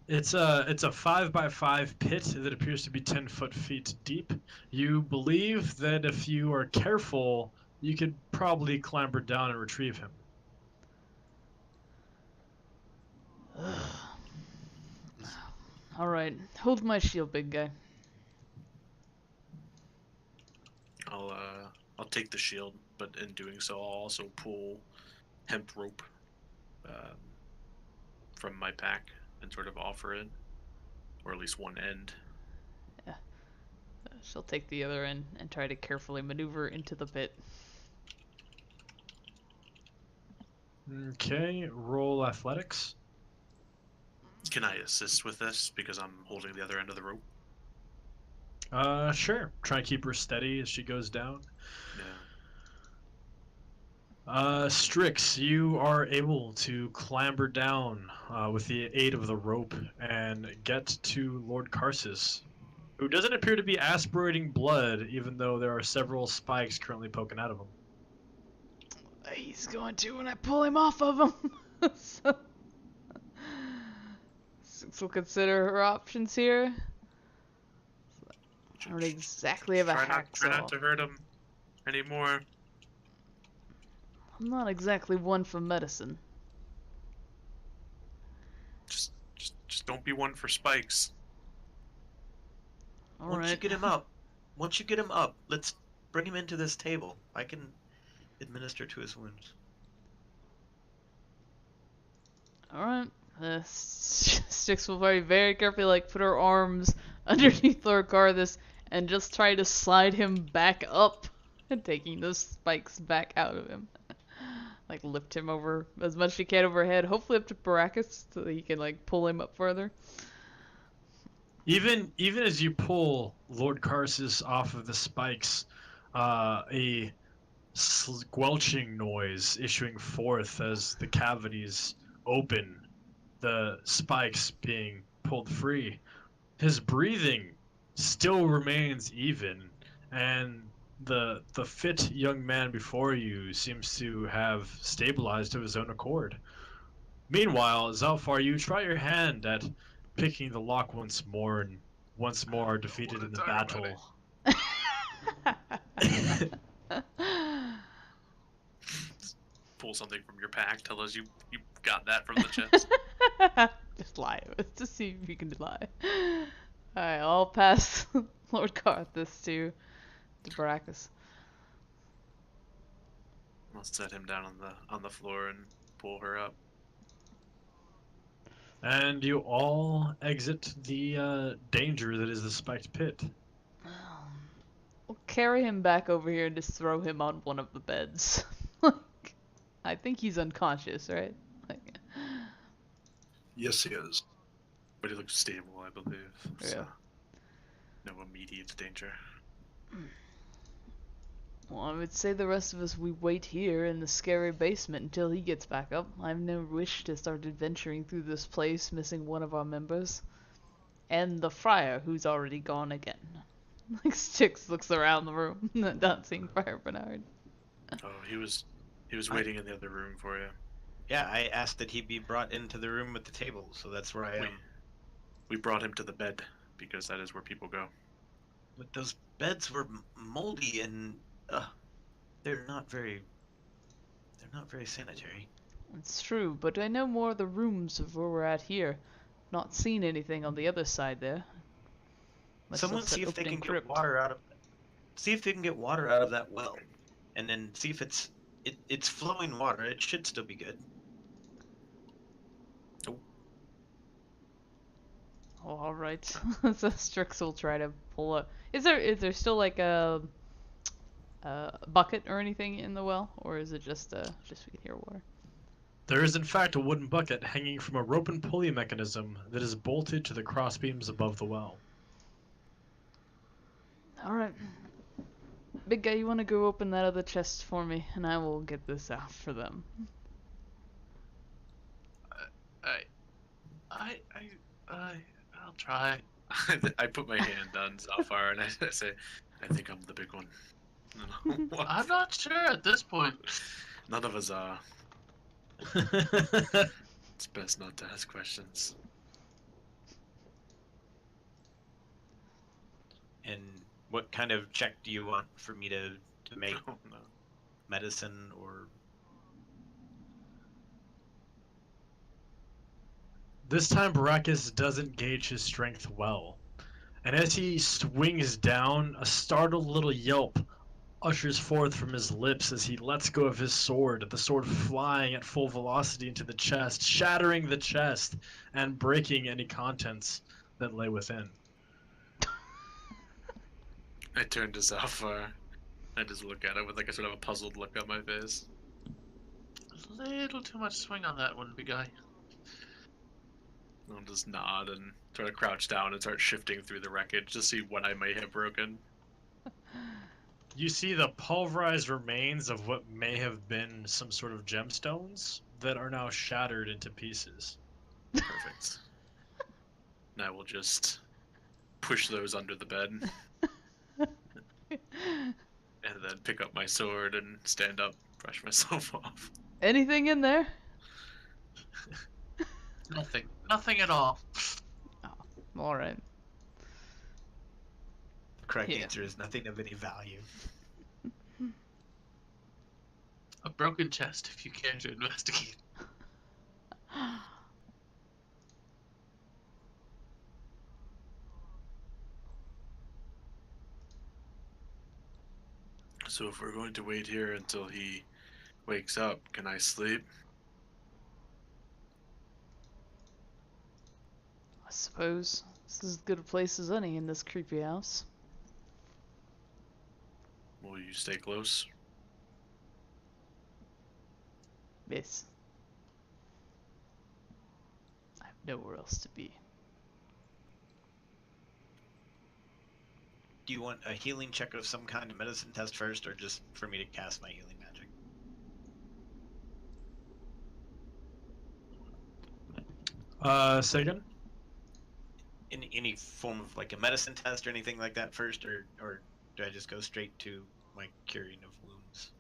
It's a 5x5 pit that appears to be 10 feet deep. You believe that if you are careful, you could probably clamber down and retrieve him.
Alright, hold my shield, big guy.
I'll take the shield, but in doing so, I'll also pull hemp rope from my pack and sort of offer it, or at least one end.
She'll take the other end and try to carefully maneuver into the pit.
Okay, roll athletics.
Can I assist with this because I'm holding the other end of the rope?
Sure. Try and keep her steady as she goes down.
Yeah.
Strix, you are able to clamber down with the aid of the rope and get to Lord Karsus, who doesn't appear to be aspirating blood, even though there are several spikes currently poking out of him.
He's going to when I pull him off of him. So, Six will consider her options here. I don't exactly have a hacksaw.
Try not to hurt him anymore.
I'm not exactly one for medicine.
Just don't be one for spikes.
Once you get him up, let's bring him into this table. I can administer to his wounds.
Alright. Styx will very carefully put her arms underneath Lord Karthus and just try to slide him back up and taking those spikes back out of him. Lift him over as much as she can overhead, hopefully up to Baracus so that he can pull him up further.
Even as you pull Lord Karsus off of the spikes, a squelching noise issuing forth as the cavities open, the spikes being pulled free. His breathing still remains even, and the fit young man before you seems to have stabilized of his own accord. Meanwhile, Zalfar, you try your hand at picking the lock once more, and once more are defeated in the battle.
Pull something from your pack. Tell us you got that from the chest.
Just lie. Just see if you can lie. Alright, I'll pass Lord Karthus to Baracus.
I'll set him down on the floor and pull her up.
and you all exit the danger that is the spiked pit.
We'll carry him back over here and just throw him on one of the beds. Like, I think he's unconscious, right? Like,
Yes, he is.
But he looks stable, I believe.
yeah.
So no immediate danger.
Well, I would say the rest of us, we wait here in the scary basement until he gets back up. I have no wish to start adventuring through this place, missing one of our members. And the friar, who's already gone again. Like, Styx looks around the room, not seeing Friar Bernard.
Oh, he was
I-
waiting in the other room for you.
Yeah, I asked that he be brought into the room with the table, so that's where I am.
We brought him to the bed because that is where people go.
But those beds were moldy and they're not very sanitary.
It's true, but I know more of the rooms of where we're at here. Not seen anything on the other side there. Unless
Someone
that's an
see if they
opening
can
crypt.
get water out of see if they can get water out of that well, and then see if it's flowing water. It should still be good.
Oh, all right. So Strix will try to pull up. Is there still like a bucket or anything in the well, or is it just we can hear water?
There is in fact a wooden bucket hanging from a rope and pulley mechanism that is bolted to the crossbeams above the well.
All right. Big guy, you want to go open that other chest for me, and I will get this out for them.
I'll try.
I put my hand on Zalfar and I say, I think I'm the big one.
I'm not sure at this point.
None of us are. It's best not to ask questions.
And what kind of check do you want for me to make?
Oh, no.
Medicine or
This time Baracus doesn't gauge his strength well, and as he swings down, a startled little yelp ushers forth from his lips as he lets go of his sword, the sword flying at full velocity into the chest, shattering the chest and breaking any contents that lay within.
I turn to Zalfar. I just look at him with like a sort of a puzzled look on my face.
A little too much swing on that one, big guy.
I'll just nod and sort of crouch down and start shifting through the wreckage to see what I may have broken.
You see the pulverized remains of what may have been some sort of gemstones that are now shattered into pieces.
Perfect. And I will just push those under the bed and then pick up my sword and stand up, brush myself off.
Anything in there?
Nothing. Nothing at all.
All right.
the correct
Yeah.
answer is nothing of any value.
A broken chest, if you care to investigate.
So if we're going to wait here until he wakes up, can I sleep?
I suppose this is as good a place as any in this creepy house.
Will you stay close?
Yes. I have nowhere else to be.
Do you want a healing check of some kind of medicine test first, or just for me to cast my healing magic?
Say again?
In any form of like a medicine test or anything like that first, or do I just go straight to my curing of wounds?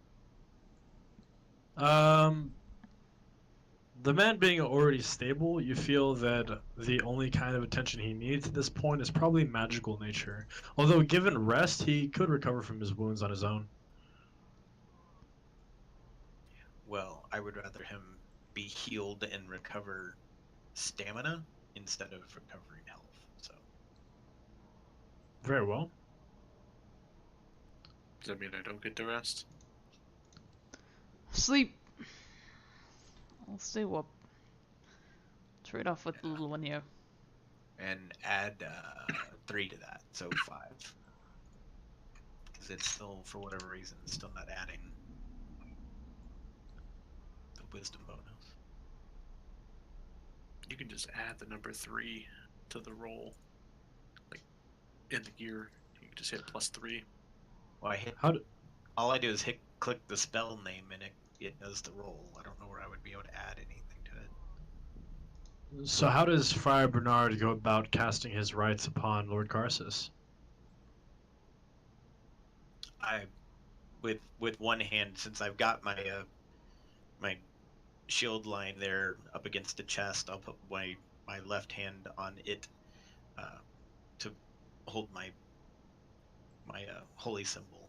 The man being already stable, you feel that the only kind of attention he needs at this point is probably magical nature. Although given rest, he could recover from his wounds on his own.
Well, I would rather him be healed and recover stamina instead of recovering health. So
Very well.
Does that mean I don't get to rest?
Sleep. I'll stay up. Trade off with the little one here.
And add 3 to that, so 5. Because it's still, for whatever reason, still not adding the wisdom bonus.
You can just add the number 3 to the roll, like in the gear. You can just hit +3.
Well, I hit.
How do,
All I do is click the spell name, and it does the roll. I don't know where I would be able to add anything to it.
so how does Friar Bernard go about casting his rights upon Lord Carsus?
I, with one hand, since I've got my shield line there up against the chest, I'll put my left hand on it to hold my holy symbol.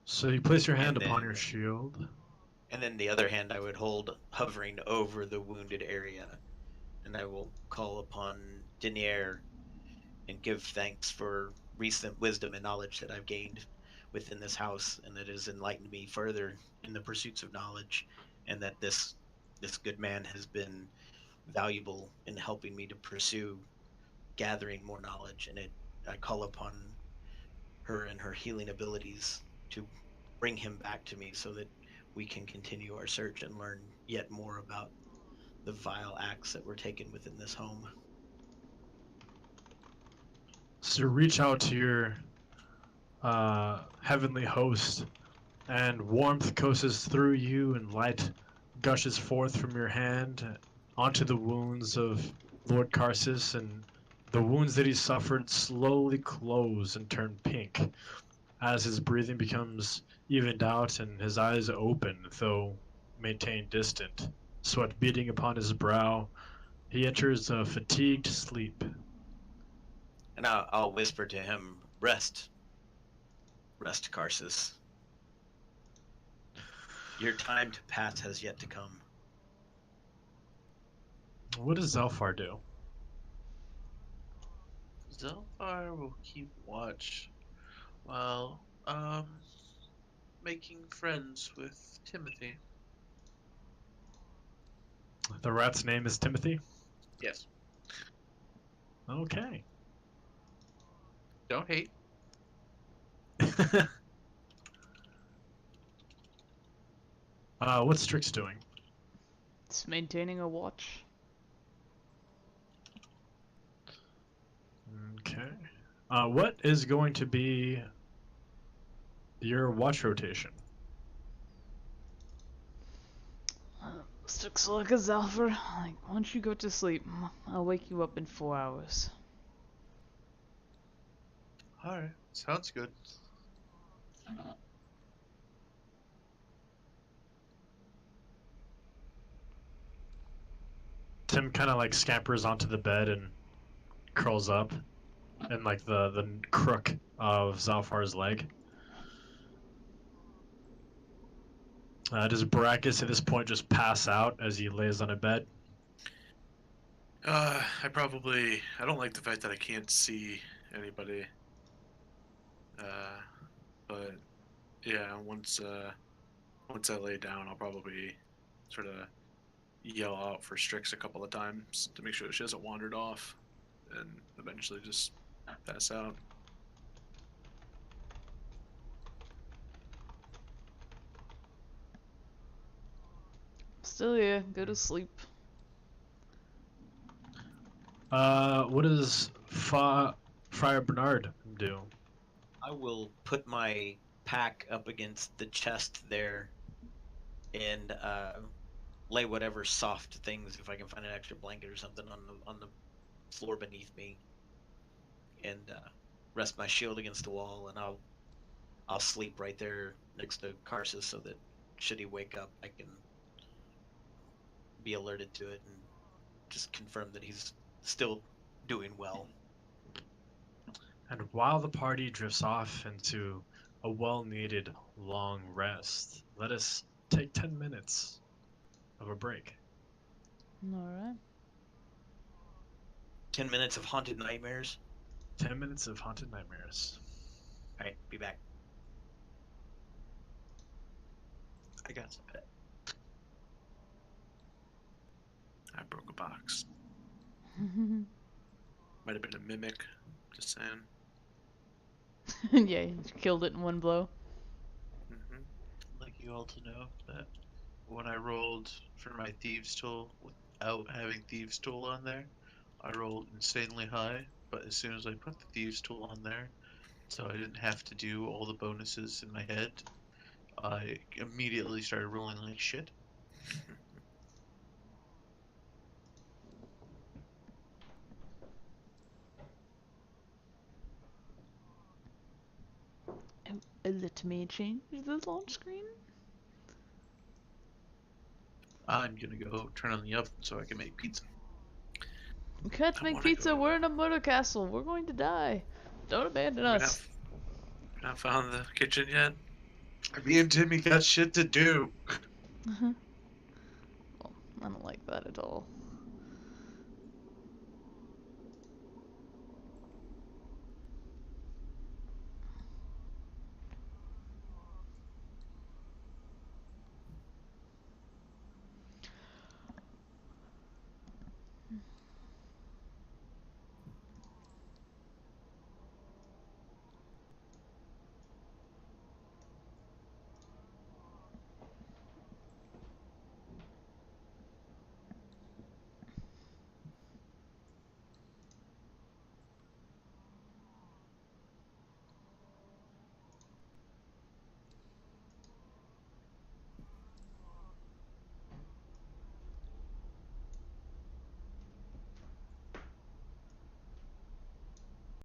So you place your hand
And
upon
then-
your shield.
And then the other hand I would hold hovering over the wounded area, and I will call upon Denier and give thanks for recent wisdom and knowledge that I've gained within this house, and that has enlightened me further in the pursuits of knowledge, and that this good man has been valuable in helping me to pursue gathering more knowledge. And I call upon her and her healing abilities to bring him back to me so that we can continue our search and learn yet more about the vile acts that were taken within this home.
So you reach out to your heavenly host, and warmth courses through you, and light gushes forth from your hand onto the wounds of Lord Carsus, and the wounds that he suffered slowly close and turn pink as his breathing becomes evened out and his eyes open, though maintained distant, sweat beading upon his brow. He enters a fatigued sleep.
And I'll whisper to him, rest, Carsus. Your time to pass has yet to come.
What does Zelfar do?
Zelfar will keep watch while making friends with Timothy.
The rat's name is Timothy?
Yes.
Okay.
Don't hate.
What's Strix doing?
It's maintaining a watch.
Okay. What is going to be your watch rotation?
Sticks like a Zalfar. Like, why don't you go to sleep? I'll wake you up in 4 hours.
Alright, sounds good.
Tim kind of like scampers onto the bed and curls up in like the crook of Zalfar's leg. Does Baracus at this point just pass out as he lays on a bed?
I don't like the fact that I can't see anybody. But yeah, once I lay down, I'll probably sort of yell out for Strix a couple of times to make sure she hasn't wandered off, and eventually just pass out.
Still here. Go to sleep.
What does Friar Bernard do?
I will put my pack up against the chest there and lay whatever soft things, if I can find an extra blanket or something, on the floor beneath me, and rest my shield against the wall, and I'll sleep right there next to Carsus so that should he wake up, I can be alerted to it and just confirm that he's still doing well.
And while the party drifts off into a well-needed long rest, let us take 10 minutes of a break.
Alright.
10 minutes of haunted nightmares.
10 minutes of haunted nightmares.
All right, be back.
I got some pet.
I broke a box. Might have been a mimic. Just saying.
Yeah, you killed it in one blow.
Hmm.
I'd like you all to know that when I rolled for my thieves tool without having thieves tool on there, I rolled insanely high. But as soon as I put the thieves tool on there, so I didn't have to do all the bonuses in my head, I immediately started rolling like shit.
Let me change the launch screen.
I'm gonna go turn on the oven so I can make pizza.
We can't
I
make
wanna
pizza.
go-
We're in a murder castle. We're going to die. Don't abandon
We
us.
not found the kitchen yet.
Me and Timmy got shit to do.
Well, I don't like that at all.